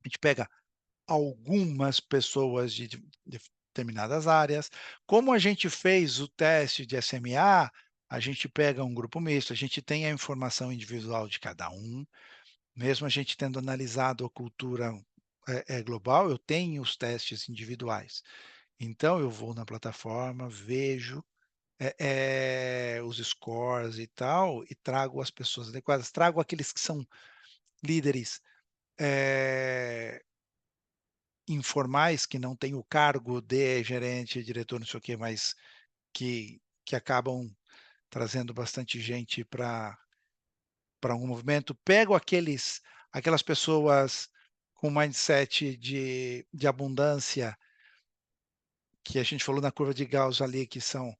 A gente pega algumas pessoas de determinadas áreas. Como a gente fez o teste de SMA, a gente pega um grupo misto, a gente tem a informação individual de cada um, mesmo a gente tendo analisado a cultura global, eu tenho os testes individuais. Então, eu vou na plataforma, vejo os scores e tal, e trago as pessoas adequadas, trago aqueles que são líderes informais, que não têm o cargo de gerente, diretor, não sei o quê, mas que acabam trazendo bastante gente para um movimento. Pego aquelas pessoas com mindset de abundância, que a gente falou na curva de Gauss ali, que são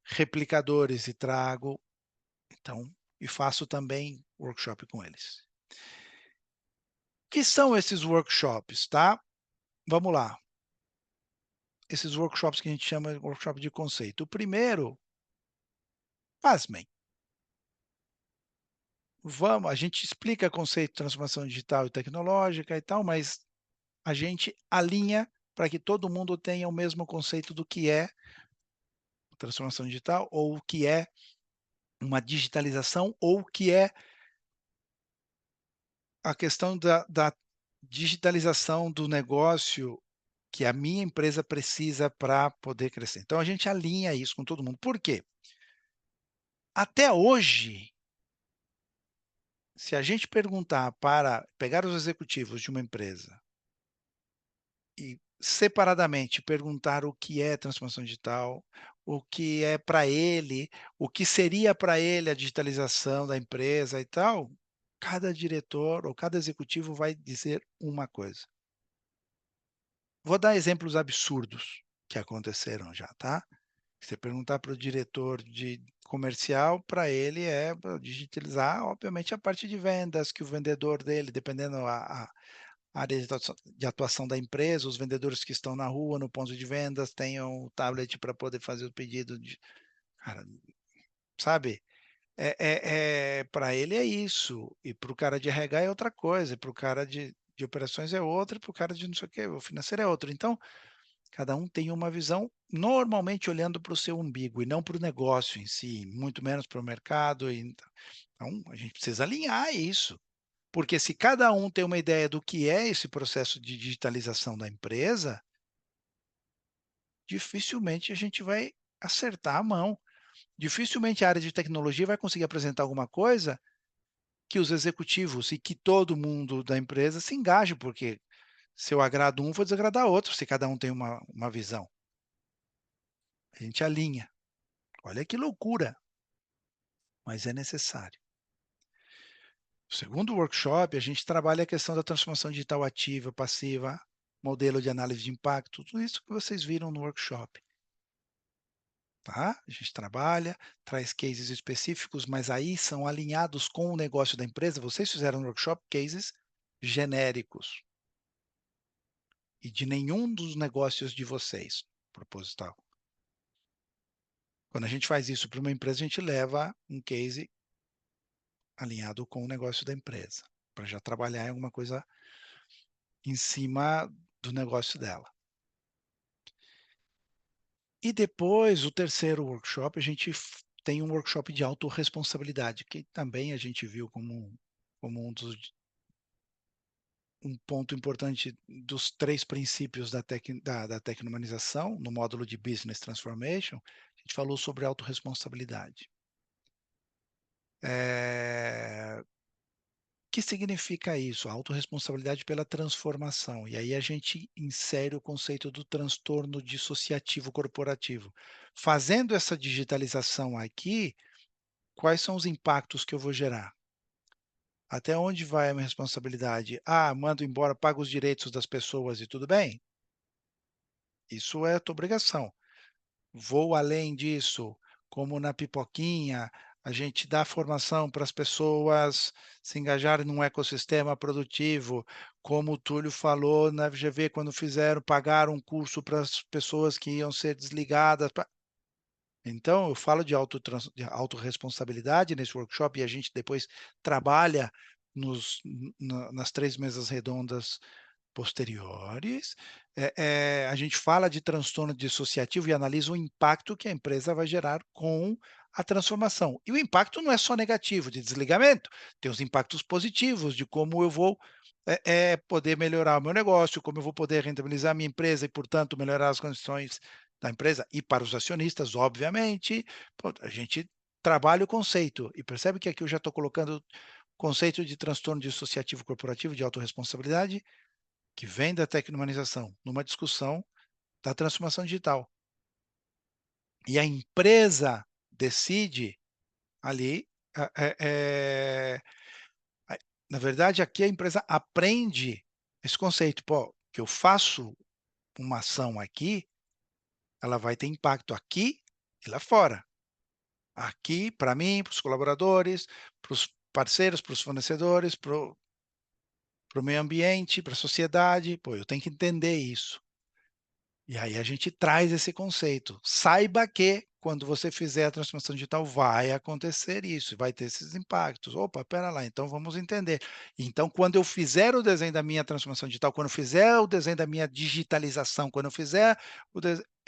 replicadores, e trago, então, e faço também workshop com eles. O que são esses workshops, tá? Vamos lá. Esses workshops que a gente chama de workshop de conceito. O primeiro, pasmem, a gente explica conceito de transformação digital e tecnológica e tal, mas a gente alinha para que todo mundo tenha o mesmo conceito do que é transformação digital, ou o que é uma digitalização, ou o que é a questão da digitalização do negócio que a minha empresa precisa para poder crescer. Então, a gente alinha isso com todo mundo. Por quê? Até hoje, se a gente perguntar para pegar os executivos de uma empresa e separadamente perguntar o que é transformação digital, o que é para ele, o que seria para ele a digitalização da empresa e tal, cada diretor ou cada executivo vai dizer uma coisa. Vou dar exemplos absurdos que aconteceram já, tá? Você perguntar para o diretor de comercial, para ele é digitalizar, obviamente, a parte de vendas, que o vendedor dele, dependendo a área de atuação da empresa, os vendedores que estão na rua, no ponto de vendas, tenham o tablet para poder fazer o pedido de. Cara, sabe? Para ele é isso, e para o cara de RH é outra coisa, para o cara de operações é outra, e para o cara de não sei o quê, o financeiro é outro. Então, cada um tem uma visão, normalmente olhando para o seu umbigo e não para o negócio em si, muito menos para o mercado. Então, a gente precisa alinhar isso. Porque se cada um tem uma ideia do que é esse processo de digitalização da empresa, dificilmente a gente vai acertar a mão. Dificilmente a área de tecnologia vai conseguir apresentar alguma coisa que os executivos e que todo mundo da empresa se engaje, porque se eu agrado um, vou desagradar outro, se cada um tem uma visão. A gente alinha. Olha que loucura, mas é necessário. O segundo workshop, a gente trabalha a questão da transformação digital ativa, passiva, modelo de análise de impacto, tudo isso que vocês viram no workshop. Tá? A gente trabalha, traz cases específicos, mas aí são alinhados com o negócio da empresa. Vocês fizeram no workshop cases genéricos e de nenhum dos negócios de vocês, proposital. Quando a gente faz isso para uma empresa, a gente leva um case alinhado com o negócio da empresa, para já trabalhar em alguma coisa em cima do negócio dela. E depois, o terceiro workshop, a gente tem um workshop de autorresponsabilidade, que também a gente viu como um ponto importante dos 3 princípios da tecnomanização, no módulo de Business Transformation, a gente falou sobre autorresponsabilidade. Que significa isso? A autorresponsabilidade pela transformação. E aí a gente insere o conceito do transtorno dissociativo corporativo. Fazendo essa digitalização aqui, quais são os impactos que eu vou gerar? Até onde vai a minha responsabilidade? Ah, mando embora, pago os direitos das pessoas e tudo bem? Isso é a tua obrigação. Vou além disso, como na pipoquinha, a gente dá formação para as pessoas se engajarem num ecossistema produtivo, como o Túlio falou na FGV, quando pagaram um curso para as pessoas que iam ser desligadas. Então, eu falo de autorresponsabilidade nesse workshop e a gente depois trabalha nas 3 mesas redondas posteriores, a gente fala de transtorno dissociativo e analisa o impacto que a empresa vai gerar com a transformação. E o impacto não é só negativo, de desligamento, tem os impactos positivos de como eu vou poder melhorar o meu negócio, como eu vou poder rentabilizar a minha empresa e, portanto, melhorar as condições da empresa e para os acionistas, obviamente. Pô, a gente trabalha o conceito e percebe que aqui eu já estou colocando conceito de transtorno dissociativo corporativo de autorresponsabilidade que vem da tecnomanização, numa discussão da transformação digital. E a empresa decide ali, na verdade, aqui a empresa aprende esse conceito, pô, que eu faço uma ação aqui, ela vai ter impacto aqui e lá fora. Aqui, para mim, para os colaboradores, para os parceiros, para os fornecedores, para o meio ambiente, para a sociedade, pô, eu tenho que entender isso. E aí a gente traz esse conceito. Saiba que quando você fizer a transformação digital vai acontecer isso, vai ter esses impactos. Opa, espera lá, então vamos entender. Então, quando eu fizer o desenho da minha transformação digital, quando eu fizer o desenho da minha digitalização, quando eu fizer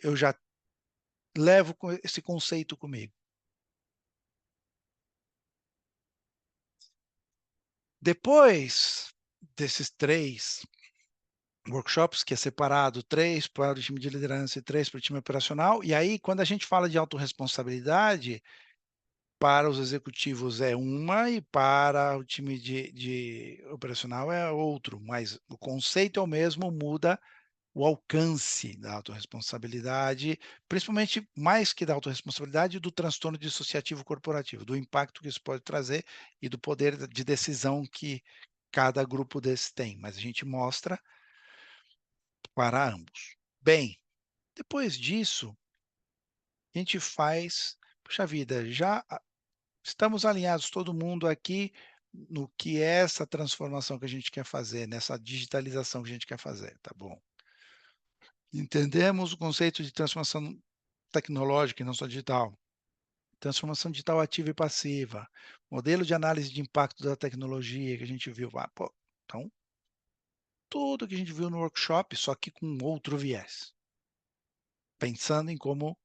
eu já levo esse conceito comigo. Depois desses 3 workshops, que é separado, 3 para o time de liderança e 3 para o time operacional, e aí quando a gente fala de autorresponsabilidade, para os executivos é uma e para o time de operacional é outro, mas o conceito é o mesmo, muda o alcance da autorresponsabilidade, principalmente mais que da autorresponsabilidade, do transtorno dissociativo corporativo, do impacto que isso pode trazer e do poder de decisão que cada grupo desse tem, mas a gente mostra para ambos. Bem, depois disso, a gente faz, puxa vida, já estamos alinhados todo mundo aqui no que é essa transformação que a gente quer fazer, nessa digitalização que a gente quer fazer, tá bom? Entendemos o conceito de transformação tecnológica e não só digital. Transformação digital ativa e passiva. Modelo de análise de impacto da tecnologia que a gente viu lá. Pô, então, tudo que a gente viu no workshop, só que com outro viés. Pensando em como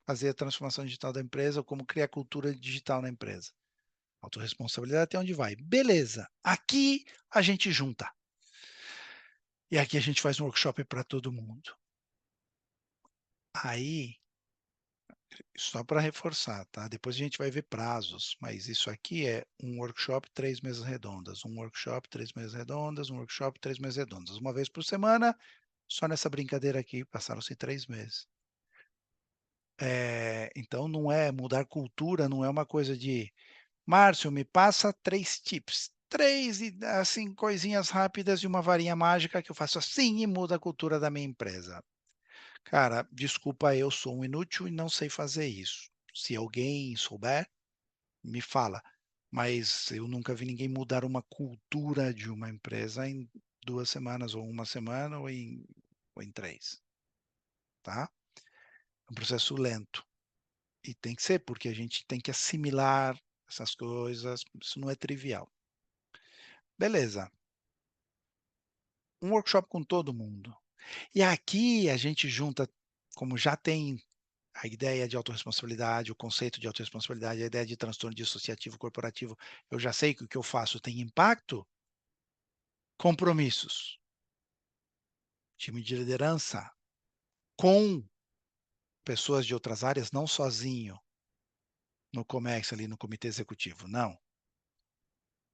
fazer a transformação digital da empresa, ou como criar cultura digital na empresa. Autorresponsabilidade até onde vai. Beleza. Aqui a gente junta. E aqui a gente faz um workshop para todo mundo. Aí, só para reforçar, tá? Depois a gente vai ver prazos, mas isso aqui é um workshop, 3 mesas redondas. Um workshop, 3 mesas redondas. Um workshop, 3 mesas redondas. Uma vez por semana, só nessa brincadeira aqui, passaram-se 3 meses. Então, não é mudar cultura, não é uma coisa de Márcio, me passa 3 tips. 3 assim, coisinhas rápidas e uma varinha mágica que eu faço assim e muda a cultura da minha empresa. Cara, desculpa, eu sou um inútil e não sei fazer isso. Se alguém souber, me fala. Mas eu nunca vi ninguém mudar uma cultura de uma empresa em 2 semanas, ou 1 semana, ou em 3. Tá? É um processo lento. E tem que ser, porque a gente tem que assimilar essas coisas, isso não é trivial. Beleza. Um workshop com todo mundo. E aqui a gente junta, como já tem a ideia de autorresponsabilidade, o conceito de autorresponsabilidade, a ideia de transtorno dissociativo corporativo, eu já sei que o que eu faço tem impacto, compromissos, time de liderança, com pessoas de outras áreas, não sozinho, no Comex ali no comitê executivo, não.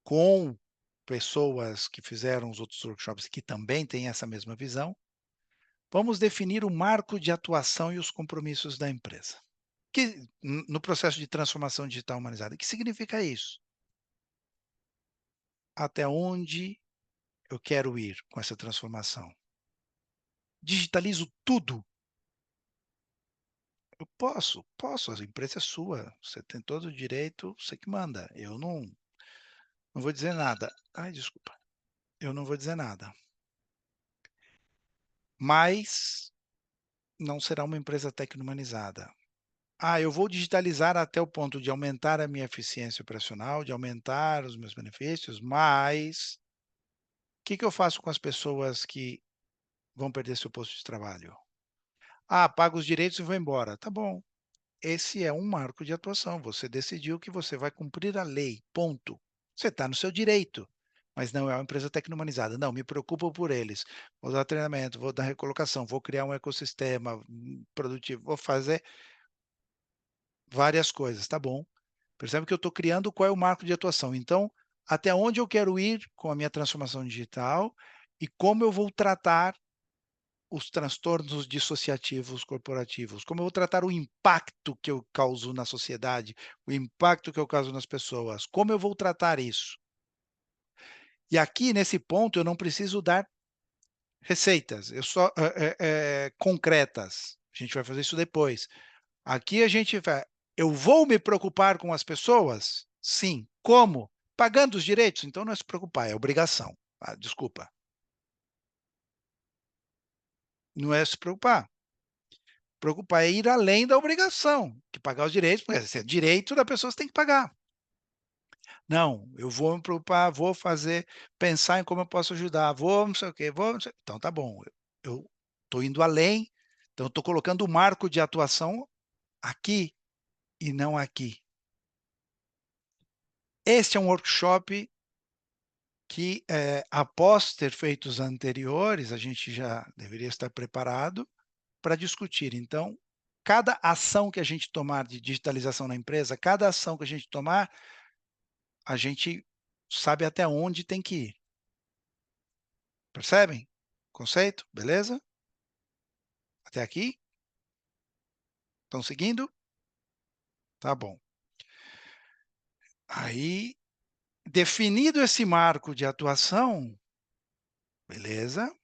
Com pessoas que fizeram os outros workshops que também têm essa mesma visão, vamos definir o marco de atuação e os compromissos da empresa. Que no processo de transformação digital humanizada, o que significa isso? Até onde eu quero ir com essa transformação? Digitalizo tudo? Eu posso, a empresa é sua, você tem todo o direito, você que manda. Eu não vou dizer nada. Ai, desculpa. Eu não vou dizer nada. Mas não será uma empresa tecno-humanizada. Eu vou digitalizar até o ponto de aumentar a minha eficiência operacional, de aumentar os meus benefícios, mas o que eu faço com as pessoas que vão perder seu posto de trabalho? Paga os direitos e vou embora. Tá bom. Esse é um marco de atuação. Você decidiu que você vai cumprir a lei, ponto. Você está no seu direito, mas não é uma empresa tecno-humanizada. Não, me preocupo por eles. Vou dar treinamento, vou dar recolocação, vou criar um ecossistema produtivo, vou fazer várias coisas. Tá bom. Percebe que eu estou criando qual é o marco de atuação. Então, até onde eu quero ir com a minha transformação digital e como eu vou tratar os transtornos dissociativos corporativos, como eu vou tratar o impacto que eu causo na sociedade, o impacto que eu causo nas pessoas, como eu vou tratar isso. E aqui, nesse ponto, eu não preciso dar receitas, eu só concretas. A gente vai fazer isso depois. Aqui a gente vai. Eu vou me preocupar com as pessoas? Sim. Como? Pagando os direitos? Então não é se preocupar, é obrigação. Desculpa. Não é se preocupar. Preocupar é ir além da obrigação, que pagar os direitos, porque se é direito da pessoa, você tem que pagar. Não, eu vou me preocupar, vou fazer, pensar em como eu posso ajudar, vou não sei o quê, vou não sei, então tá bom, eu estou indo além, então estou colocando o marco de atuação aqui e não aqui. Este é um workshop que, após ter feito os anteriores, a gente já deveria estar preparado para discutir. Então, cada ação que a gente tomar de digitalização na empresa, cada ação que a gente tomar, a gente sabe até onde tem que ir. Percebem? Conceito? Beleza? Até aqui? Estão seguindo? Tá bom. Aí, definido esse marco de atuação, beleza?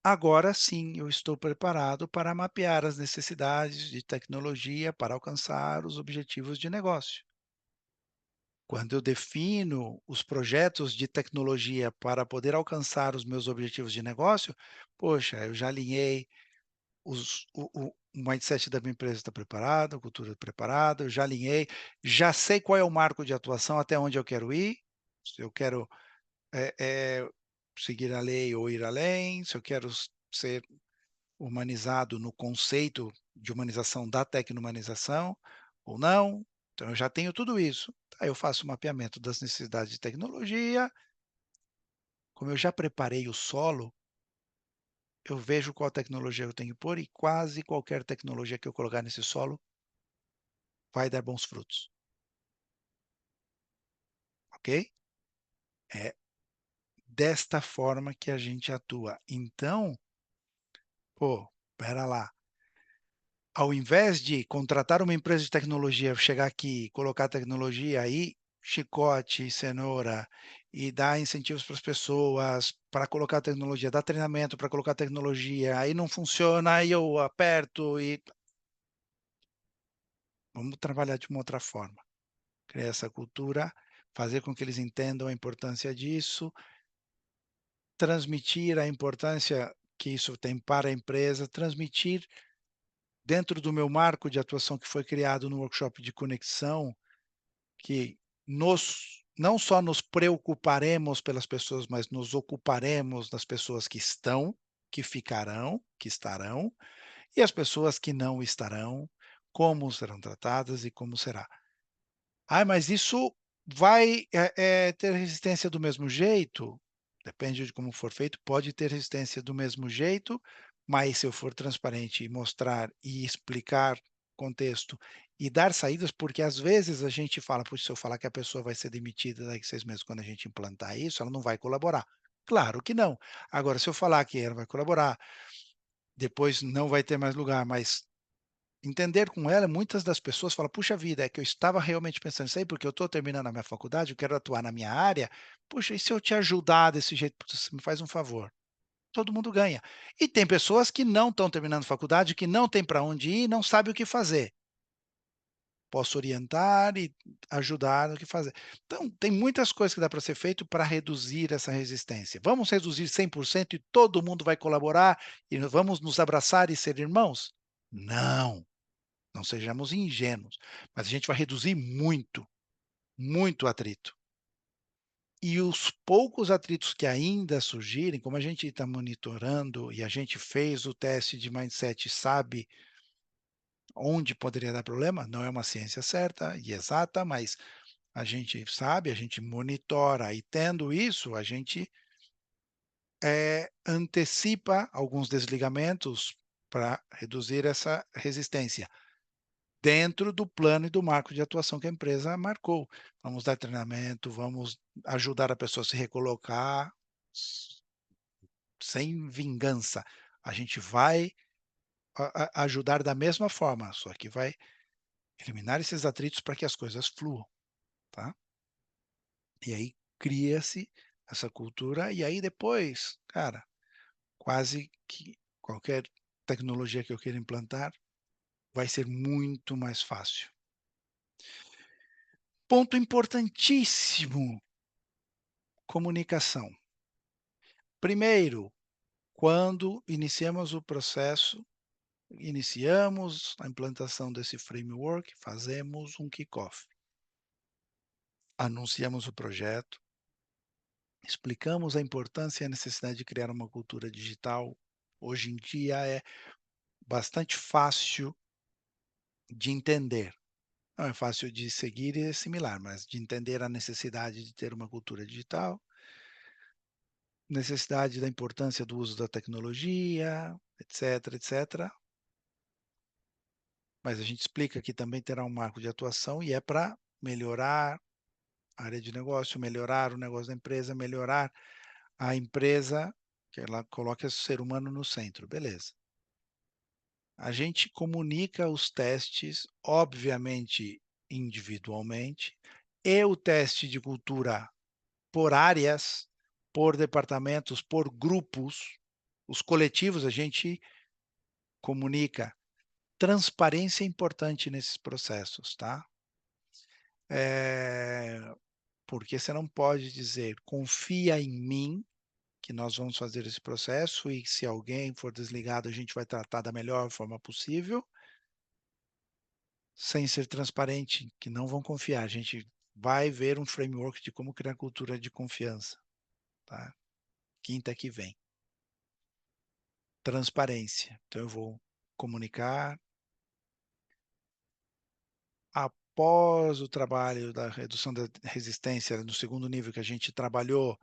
Agora sim, eu estou preparado para mapear as necessidades de tecnologia para alcançar os objetivos de negócio. Quando eu defino os projetos de tecnologia para poder alcançar os meus objetivos de negócio, poxa, eu já alinhei o mindset da minha empresa está preparado, a cultura preparada, eu já alinhei, já sei qual é o marco de atuação, até onde eu quero ir, se eu quero seguir a lei ou ir além, se eu quero ser humanizado no conceito de humanização da tecno-humanização ou não. Então, eu já tenho tudo isso. Aí eu faço o mapeamento das necessidades de tecnologia. Como eu já preparei o solo, eu vejo qual tecnologia eu tenho que pôr e quase qualquer tecnologia que eu colocar nesse solo vai dar bons frutos. Ok? É desta forma que a gente atua. Então, espera lá. Ao invés de contratar uma empresa de tecnologia, chegar aqui, colocar tecnologia aí, chicote, cenoura, e dar incentivos para as pessoas para colocar tecnologia, dar treinamento para colocar tecnologia, aí não funciona, aí eu aperto e vamos trabalhar de uma outra forma. Criar essa cultura, fazer com que eles entendam a importância disso, transmitir a importância que isso tem para a empresa, transmitir dentro do meu marco de atuação que foi criado no workshop de conexão, que não só nos preocuparemos pelas pessoas, mas nos ocuparemos das pessoas que estão, que ficarão, que estarão, e as pessoas que não estarão, como serão tratadas e como será. Ah, mas isso vai, ter resistência do mesmo jeito? Depende de como for feito, pode ter resistência do mesmo jeito, mas se eu for transparente e mostrar e explicar contexto e dar saídas, porque às vezes a gente fala: "Puxa, se eu falar que a pessoa vai ser demitida daqui 6 meses, quando a gente implantar isso, ela não vai colaborar". Claro que não. Agora, se eu falar que ela vai colaborar, depois não vai ter mais lugar, mas entender com ela, muitas das pessoas falam: "Puxa vida, é que eu estava realmente pensando isso aí, porque eu estou terminando a minha faculdade, eu quero atuar na minha área. Puxa, e se eu te ajudar desse jeito, você me faz um favor?". Todo mundo ganha. E tem pessoas que não estão terminando faculdade, que não têm para onde ir, não sabem o que fazer. Posso orientar e ajudar no que fazer. Então, tem muitas coisas que dá para ser feito para reduzir essa resistência. Vamos reduzir 100% e todo mundo vai colaborar e vamos nos abraçar e ser irmãos? Não. Não sejamos ingênuos, mas a gente vai reduzir muito, muito atrito. E os poucos atritos que ainda surgirem, como a gente está monitorando e a gente fez o teste de mindset, sabe onde poderia dar problema, não é uma ciência certa e exata, mas a gente sabe, a gente monitora e tendo isso, a gente antecipa alguns desligamentos para reduzir essa resistência. Dentro do plano e do marco de atuação que a empresa marcou. Vamos dar treinamento, vamos ajudar a pessoa a se recolocar s sem vingança. A gente vai ajudar da mesma forma, só que vai eliminar esses atritos para que as coisas fluam, tá. E aí cria-se essa cultura, e aí depois, cara, quase que qualquer tecnologia que eu queira implantar vai ser muito mais fácil. Ponto importantíssimo. Comunicação. Primeiro, quando iniciamos o processo, iniciamos a implantação desse framework, fazemos um kickoff. Anunciamos o projeto, explicamos a importância e a necessidade de criar uma cultura digital. Hoje em dia é bastante fácil de entender. Não é fácil de seguir e assimilar, mas de entender a necessidade de ter uma cultura digital, necessidade da importância do uso da tecnologia, etc, etc. Mas a gente explica que também terá um marco de atuação e é para melhorar a área de negócio, melhorar o negócio da empresa, melhorar a empresa, que ela coloque o ser humano no centro, beleza. A gente comunica os testes, obviamente individualmente, e o teste de cultura por áreas, por departamentos, por grupos, os coletivos a gente comunica. Transparência é importante nesses processos, tá? Eh, porque você não pode dizer: "Confia em mim, que nós vamos fazer esse processo e se alguém for desligado, a gente vai tratar da melhor forma possível", sem ser transparente, que não vão confiar. A gente vai ver um framework de como criar cultura de confiança, tá. Quinta que vem. Transparência. Então eu vou comunicar. Após o trabalho da redução da resistência no segundo nível que a gente trabalhou,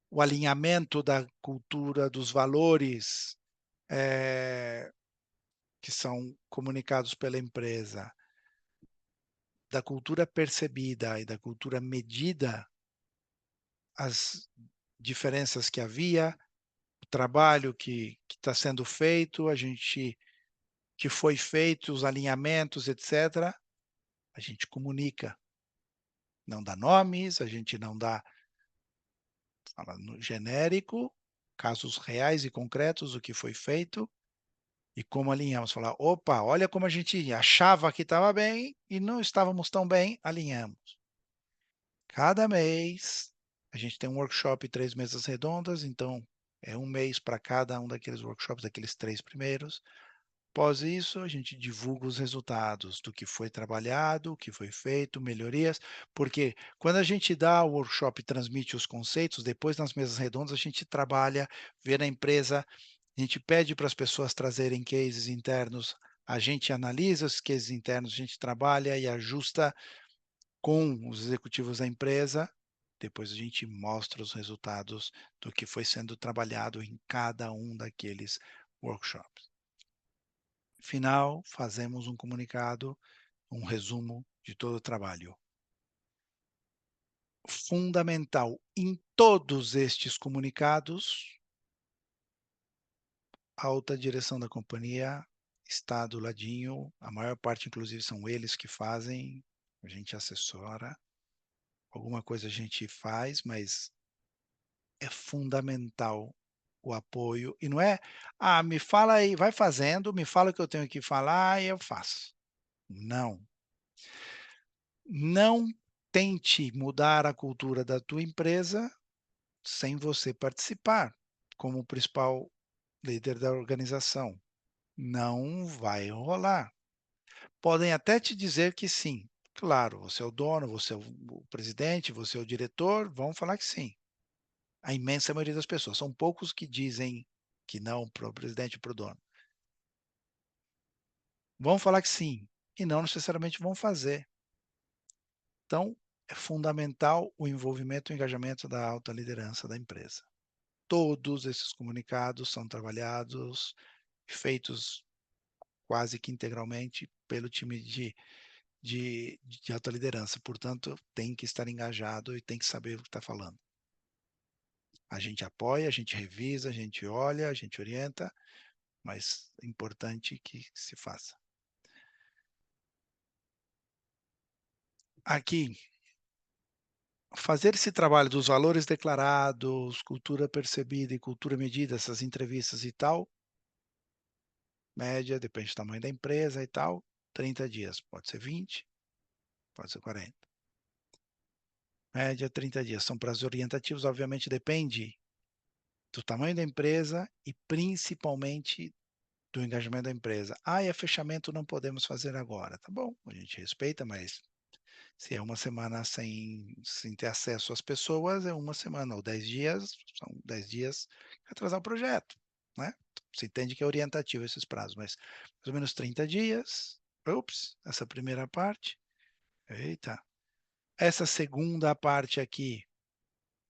o alinhamento da cultura, dos valores, eh, que são comunicados pela empresa, da cultura percebida e da cultura medida, as diferenças que havia, o trabalho que está sendo feito, a gente que foi feito, os alinhamentos, etcétera, a gente comunica. Não dá nomes, a gente não dá, fala no genérico, casos reais e concretos, o que foi feito e como alinhamos. Falar: "Opa, olha como a gente achava que estava bem e não estávamos tão bem, alinhamos". Cada mês, a gente tem um workshop 3 mesas redondas, então é um mês para cada um daqueles workshops, daqueles 3 primeiros. Após isso, a gente divulga os resultados do que foi trabalhado, o que foi feito, melhorias, porque quando a gente dá o workshop e transmite os conceitos, depois nas mesas redondas a gente trabalha, vê na empresa, a gente pede para as pessoas trazerem cases internos, a gente analisa os cases internos, a gente trabalha e ajusta com os executivos da empresa, depois a gente mostra os resultados do que foi sendo trabalhado em cada um daqueles workshops. Final, fazemos um comunicado, um resumo de todo o trabalho. Fundamental em todos estes comunicados, a alta direção da companhia está do ladinho, a maior parte, inclusive, são eles que fazem, a gente assessora, alguma coisa a gente faz, mas é fundamental o apoio, e não é, me fala aí, vai fazendo, me fala o que eu tenho que falar e eu faço. Não. Não tente mudar a cultura da tua empresa sem você participar, como principal líder da organização. Não vai rolar. Podem até te dizer que sim. Claro, você é o dono, você é o presidente, você é o diretor, vão falar que sim. A imensa maioria das pessoas. São poucos que dizem que não para o presidente e para o dono. Vão falar que sim, e não necessariamente vão fazer. Então, é fundamental o envolvimento e o engajamento da alta liderança da empresa. Todos esses comunicados são trabalhados, feitos quase que integralmente pelo time de alta liderança. Portanto, tem que estar engajado e tem que saber o que está falando. A gente apoia, a gente revisa, a gente olha, a gente orienta, mas é importante que se faça. Aqui, fazer esse trabalho dos valores declarados, cultura percebida e cultura medida, essas entrevistas e tal, média, depende do tamanho da empresa e tal, 30 dias, pode ser 20, pode ser 40. Média, 30 dias. São prazos orientativos, obviamente depende do tamanho da empresa e principalmente do engajamento da empresa. É fechamento, não podemos fazer agora. Tá bom, a gente respeita, mas se é uma semana sem ter acesso às pessoas, é uma semana, ou 10 dias, são 10 dias que atrasar o projeto, né? Você entende que é orientativo esses prazos, mas mais ou menos 30 dias. Ups, essa primeira parte. Eita. Essa segunda parte aqui,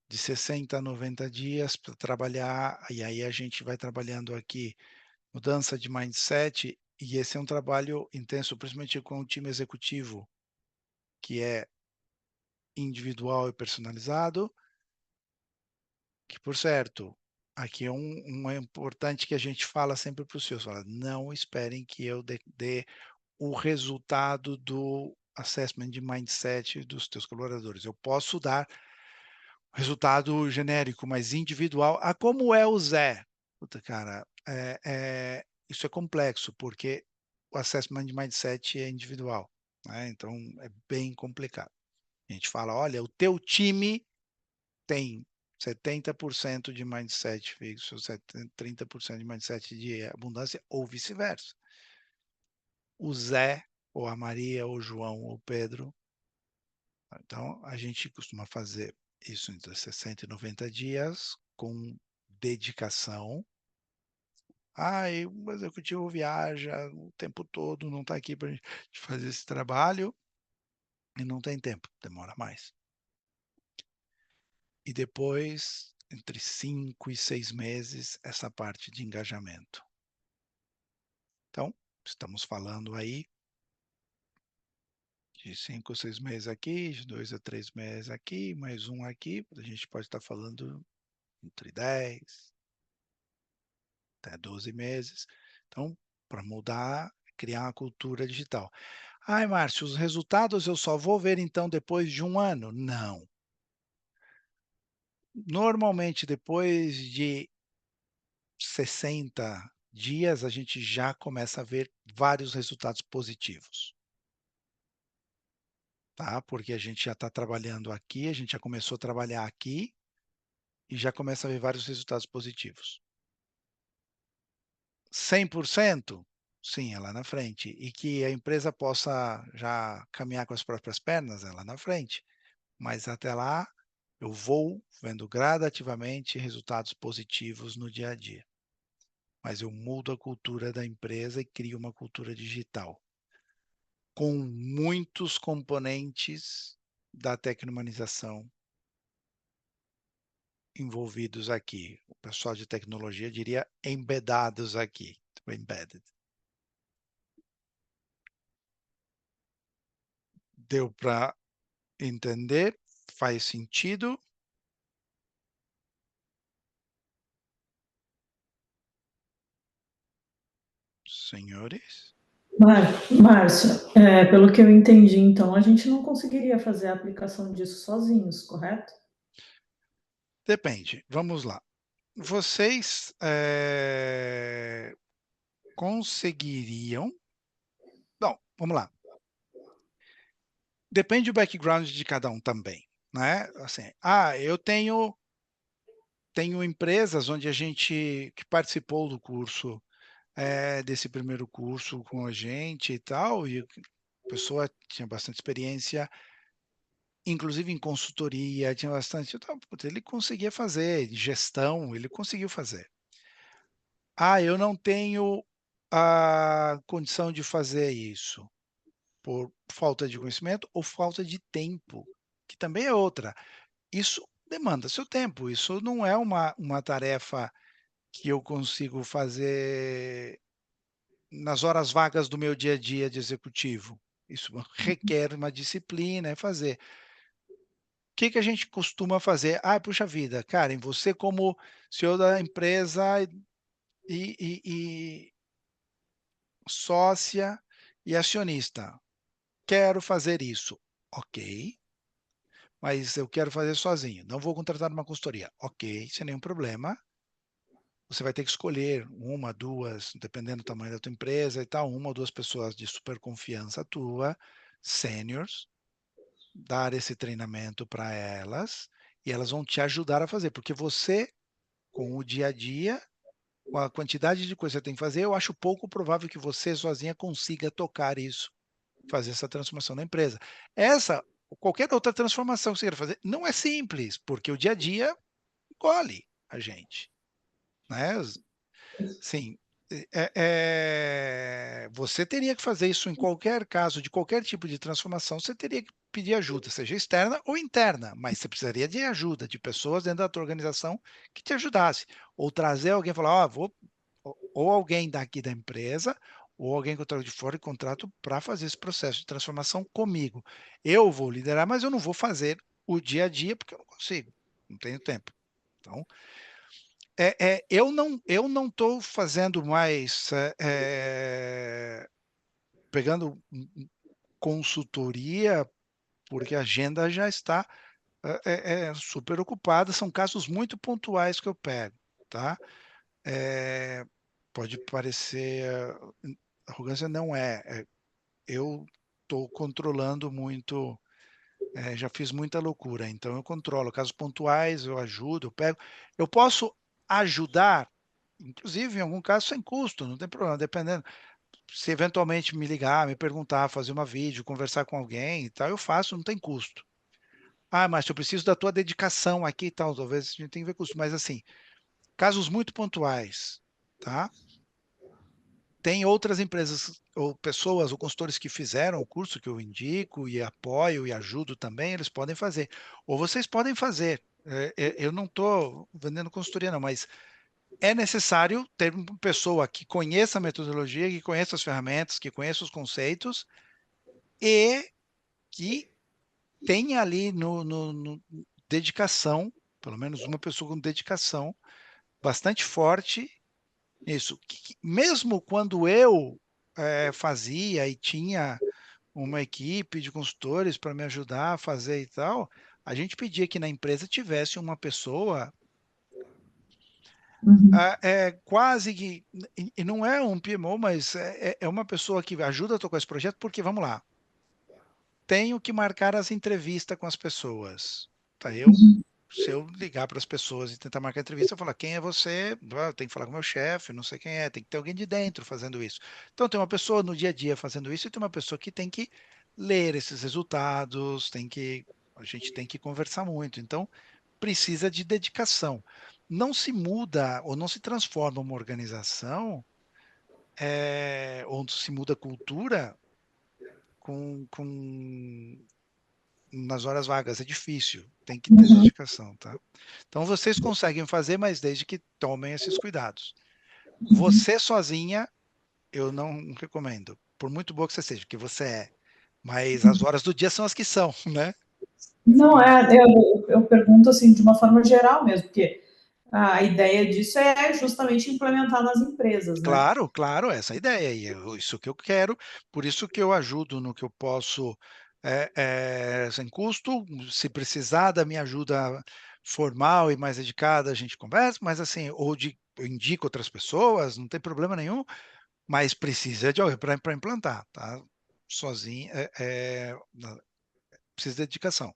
de 60 a 90 dias para trabalhar, e aí a gente vai trabalhando aqui mudança de mindset, e esse é um trabalho intenso, principalmente com o time executivo, que é individual e personalizado, que, por certo, aqui é é importante que a gente fala sempre para os seus, fala, não esperem que eu dê o resultado do assessment de mindset dos teus colaboradores. Eu posso dar resultado genérico, mas individual. Como é o Zé? Puta, cara, isso é complexo, porque o assessment de mindset é individual, né? Então, é bem complicado. A gente fala, olha, o teu time tem 70% de mindset fixo, 30% de mindset de abundância, ou vice-versa. O Zé, ou a Maria, ou o João, ou o Pedro. Então, a gente costuma fazer isso entre 60 e 90 dias, com dedicação. O executivo viaja o tempo todo, não está aqui para a gente fazer esse trabalho, e não tem tempo, demora mais. E depois, entre 5 e 6 meses, essa parte de engajamento. Então, estamos falando aí de 5 ou 6 meses aqui, de 2 a 3 meses aqui, mais um aqui, a gente pode estar falando entre 10 até 12 meses. Então, para mudar, criar uma cultura digital. Márcio, os resultados eu só vou ver então depois de um ano? Não. Normalmente, depois de 60 dias, a gente já começa a ver vários resultados positivos. Tá? Porque a gente já está trabalhando aqui, a gente já começou a trabalhar aqui e já começa a ver vários resultados positivos. 100%? sim, é lá na frente. E que a empresa possa já caminhar com as próprias pernas, é lá na frente. Mas até lá, eu vou vendo gradativamente resultados positivos no dia a dia. Mas eu mudo a cultura da empresa e crio uma cultura digital, com muitos componentes da tecnomanização envolvidos aqui. O pessoal de tecnologia diria embedados aqui. Embedded. Deu para entender? Faz sentido? Senhores? Márcio, pelo que eu entendi, então, a gente não conseguiria fazer a aplicação disso sozinhos, correto? Depende. Vamos lá. Vocês conseguiriam... Bom, vamos lá. Depende do background de cada um também, né? Assim, eu tenho empresas onde a gente que participou do curso, desse primeiro curso com a gente e tal, e a pessoa tinha bastante experiência, inclusive em consultoria, tinha bastante, então, ele conseguia fazer, gestão, ele conseguiu fazer. Eu não tenho a condição de fazer isso por falta de conhecimento ou falta de tempo, que também é outra. Isso demanda seu tempo, isso não é uma tarefa que eu consigo fazer nas horas vagas do meu dia a dia de executivo. Isso requer uma disciplina, fazer. O que a gente costuma fazer? Puxa vida, Karen, você como CEO da empresa e sócia e acionista, quero fazer isso. Ok, mas eu quero fazer sozinho. Não vou contratar uma consultoria. Ok, sem nenhum problema. Você vai ter que escolher uma, duas, dependendo do tamanho da tua empresa e tal, uma ou duas pessoas de super confiança tua, seniors, dar esse treinamento para elas e elas vão te ajudar a fazer, porque você, com o dia a dia, com a quantidade de coisa que você tem que fazer, eu acho pouco provável que você sozinha consiga tocar isso, fazer essa transformação na empresa. Essa, ou qualquer outra transformação que você queira fazer, não é simples, porque o dia a dia engole a gente, né? Sim, você teria que fazer isso em qualquer caso, de qualquer tipo de transformação, você teria que pedir ajuda, seja externa ou interna, mas você precisaria de ajuda, de pessoas dentro da tua organização que te ajudasse, ou trazer alguém e falar, ou alguém daqui da empresa, ou alguém que eu trago de fora e contrato para fazer esse processo de transformação comigo. Eu vou liderar, mas eu não vou fazer o dia a dia, porque eu não consigo, não tenho tempo. Então, eu não estou fazendo mais pegando consultoria, porque a agenda já está super ocupada. São casos muito pontuais que eu pego, tá? Pode parecer arrogância, não é. Eu estou controlando muito. Já fiz muita loucura, então eu controlo. Casos pontuais, eu ajudo, eu pego. Eu posso ajudar, inclusive em algum caso sem custo, não tem problema, dependendo. Se eventualmente me ligar, me perguntar, fazer uma vídeo, conversar com alguém e tal, eu faço, não tem custo. Mas eu preciso da tua dedicação aqui e tal, talvez a gente tenha que ver custo, mas assim, casos muito pontuais, tá? Tem outras empresas ou pessoas ou consultores que fizeram o curso que eu indico e apoio e ajudo também, eles podem fazer. Ou vocês podem fazer. Eu não estou vendendo consultoria, não, mas é necessário ter uma pessoa que conheça a metodologia, que conheça as ferramentas, que conheça os conceitos e que tenha ali no dedicação, pelo menos uma pessoa com dedicação bastante forte. Isso. Mesmo quando eu fazia e tinha uma equipe de consultores para me ajudar a fazer e tal, a gente pedia que na empresa tivesse uma pessoa quase que, e não é um PMO, mas é uma pessoa que ajuda a tocar esse projeto, porque, vamos lá, tenho que marcar as entrevistas com as pessoas. Tá? Eu se eu ligar para as pessoas e tentar marcar entrevista, eu falar, quem é você? Ah, eu tenho que falar com o meu chefe, não sei quem é, tem que ter alguém de dentro fazendo isso. Então, tem uma pessoa no dia a dia fazendo isso e tem uma pessoa que tem que ler esses resultados, a gente tem que conversar muito. Então, precisa de dedicação. Não se muda ou não se transforma uma organização, ou se muda a cultura nas horas vagas. É difícil, tem que ter Uhum, dedicação, tá? Então vocês conseguem fazer, mas desde que tomem esses cuidados. uhum. Você sozinha, eu não recomendo. Por muito boa que você seja, que você é. Mas as horas do dia são as que são, né? Não, Não- eu pergunto assim de uma forma geral mesmo, porque a ideia disso é justamente implementar nas empresas, né? Claro, claro, essa é a ideia. E isso que eu quero, por isso que eu ajudo no que eu posso, sem custo. Se precisar da minha ajuda formal e mais dedicada, a gente conversa, mas assim, eu indico outras pessoas, não tem problema nenhum, mas precisa de alguém para implantar, tá? Sozinho, precisa de dedicação.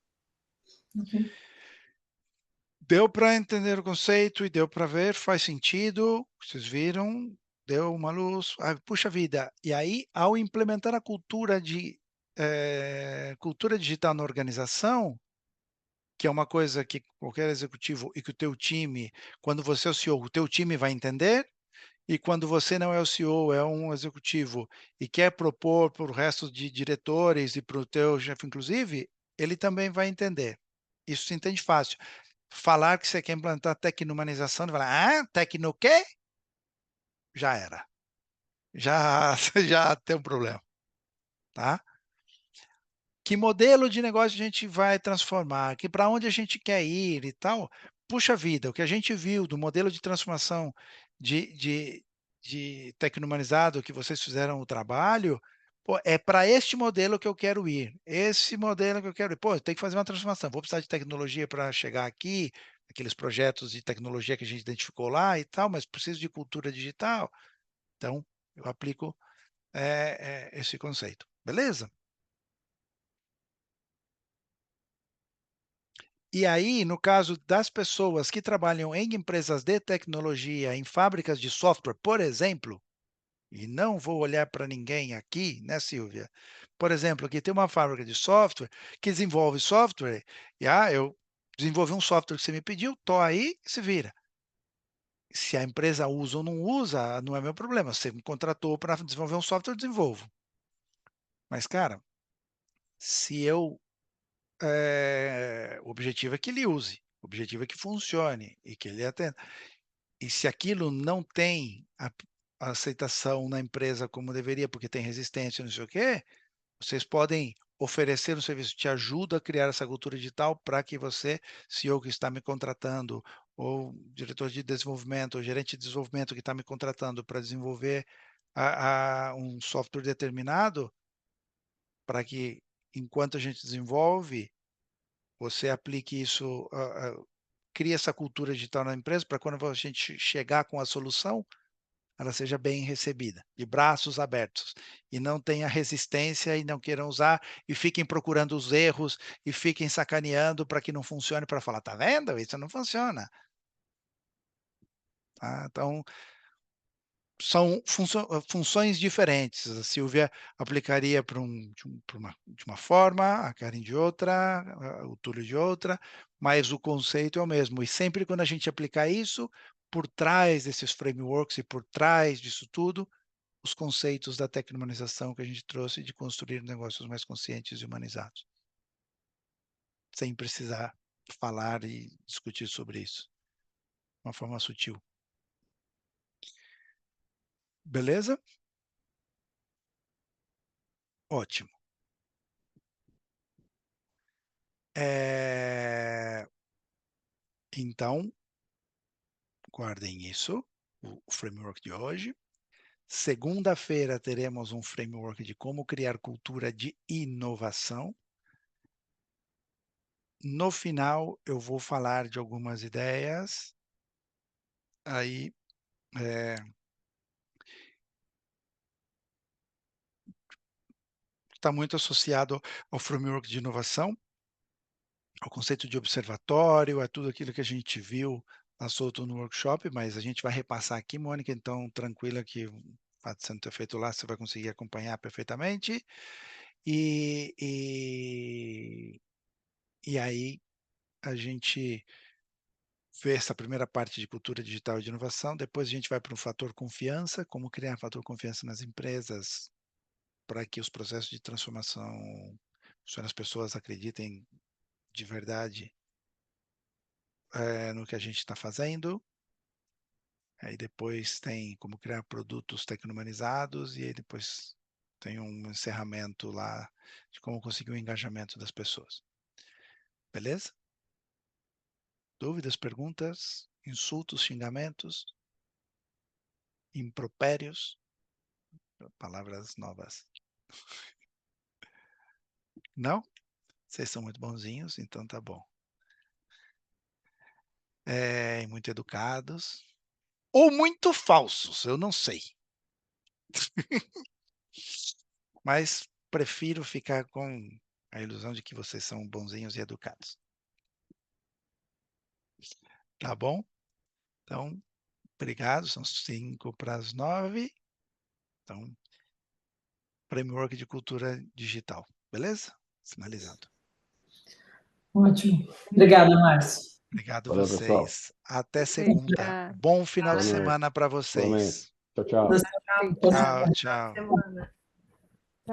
Ok. Deu para entender o conceito e deu para ver, faz sentido, vocês viram, deu uma luz. Ah, puxa vida, e aí, ao implementar a cultura digital na organização, que é uma coisa que qualquer executivo e que o teu time, quando você é o CEO, o teu time vai entender, e quando você não é o CEO, é um executivo e quer propor para o resto de diretores e para o teu chefe, inclusive, ele também vai entender. Isso se entende fácil. Falar que você quer implantar tecno-humanização, ele vai falar, ah, tecno o quê? Já era. Já, já tem um problema, tá? Que modelo de negócio a gente vai transformar? Que para onde a gente quer ir e tal? Puxa vida, o que a gente viu do modelo de transformação de, de, de tecno-humanizado que vocês fizeram o trabalho, pô, é para este modelo que eu quero ir. Esse modelo que eu quero ir. Pô, tem que fazer uma transformação. Vou precisar de tecnologia para chegar aqui, aqueles projetos de tecnologia que a gente identificou lá e tal, mas preciso de cultura digital. Então, eu aplico esse conceito. Beleza? E aí, no caso das pessoas que trabalham em empresas de tecnologia, em fábricas de software, por exemplo, e não vou olhar para ninguém aqui, né, Silvia? Por exemplo, aqui tem uma fábrica de software que desenvolve software, e eu desenvolvi um software que você me pediu, tô aí, se vira. Se a empresa usa ou não usa, não é meu problema. Você me contratou para desenvolver um software, eu desenvolvo. Mas, cara, se eu o objetivo é que ele use, o objetivo é que funcione e que ele atenda. E se aquilo não tem a aceitação na empresa como deveria, porque tem resistência, não sei o quê, vocês podem oferecer um serviço que te ajuda a criar essa cultura digital para que você, CEO que está me contratando, ou diretor de desenvolvimento, ou gerente de desenvolvimento que está me contratando para desenvolver um software determinado, para que, enquanto a gente desenvolve, você aplique isso, crie essa cultura digital na empresa, para quando a gente chegar com a solução, ela seja bem recebida, de braços abertos, e não tenha resistência e não queiram usar, e fiquem procurando os erros, e fiquem sacaneando para que não funcione, para falar, tá vendo? Isso não funciona. Tá? Então, são funções diferentes. A Silvia aplicaria de uma forma, a Karen de outra, o Túlio de outra, mas o conceito é o mesmo. E sempre quando a gente aplicar isso, por trás desses frameworks e por trás disso tudo, os conceitos da tecnomanização que a gente trouxe de construir negócios mais conscientes e humanizados, sem precisar falar e discutir sobre isso, de uma forma sutil. Beleza? Ótimo. Então, guardem isso, o framework de hoje. Segunda-feira teremos um framework de como criar cultura de inovação. No final, eu vou falar de algumas ideias. Aí, está muito associado ao framework de inovação, o conceito de observatório, é tudo aquilo que a gente viu lá solto no workshop, mas a gente vai repassar aqui, Mônica, então tranquila que o fato de você não ter feito lá, você vai conseguir acompanhar perfeitamente. E aí a gente vê essa primeira parte de cultura digital e de inovação, depois a gente vai para o fator confiança, como criar fator confiança nas empresas, para que os processos de transformação, as pessoas acreditem de verdade no que a gente está fazendo. Aí depois tem como criar produtos tecnomanizados, e aí depois tem um encerramento lá de como conseguir o engajamento das pessoas. Beleza? Dúvidas, perguntas, insultos, xingamentos, impropérios, palavras novas. Não? Vocês são muito bonzinhos, então tá bom. Muito educados. Ou muito falsos, eu não sei. Mas prefiro ficar com a ilusão de que vocês são bonzinhos e educados. Tá bom? Então, obrigado. São 8:55. Então, framework de cultura digital. Beleza? Finalizado. Ótimo. Obrigada, Márcio. Obrigado Valeu, vocês. pessoal. Até segunda. Bom final de semana para vocês. Tchau, tchau. Tchau, tchau. Tchau, tchau. Semana.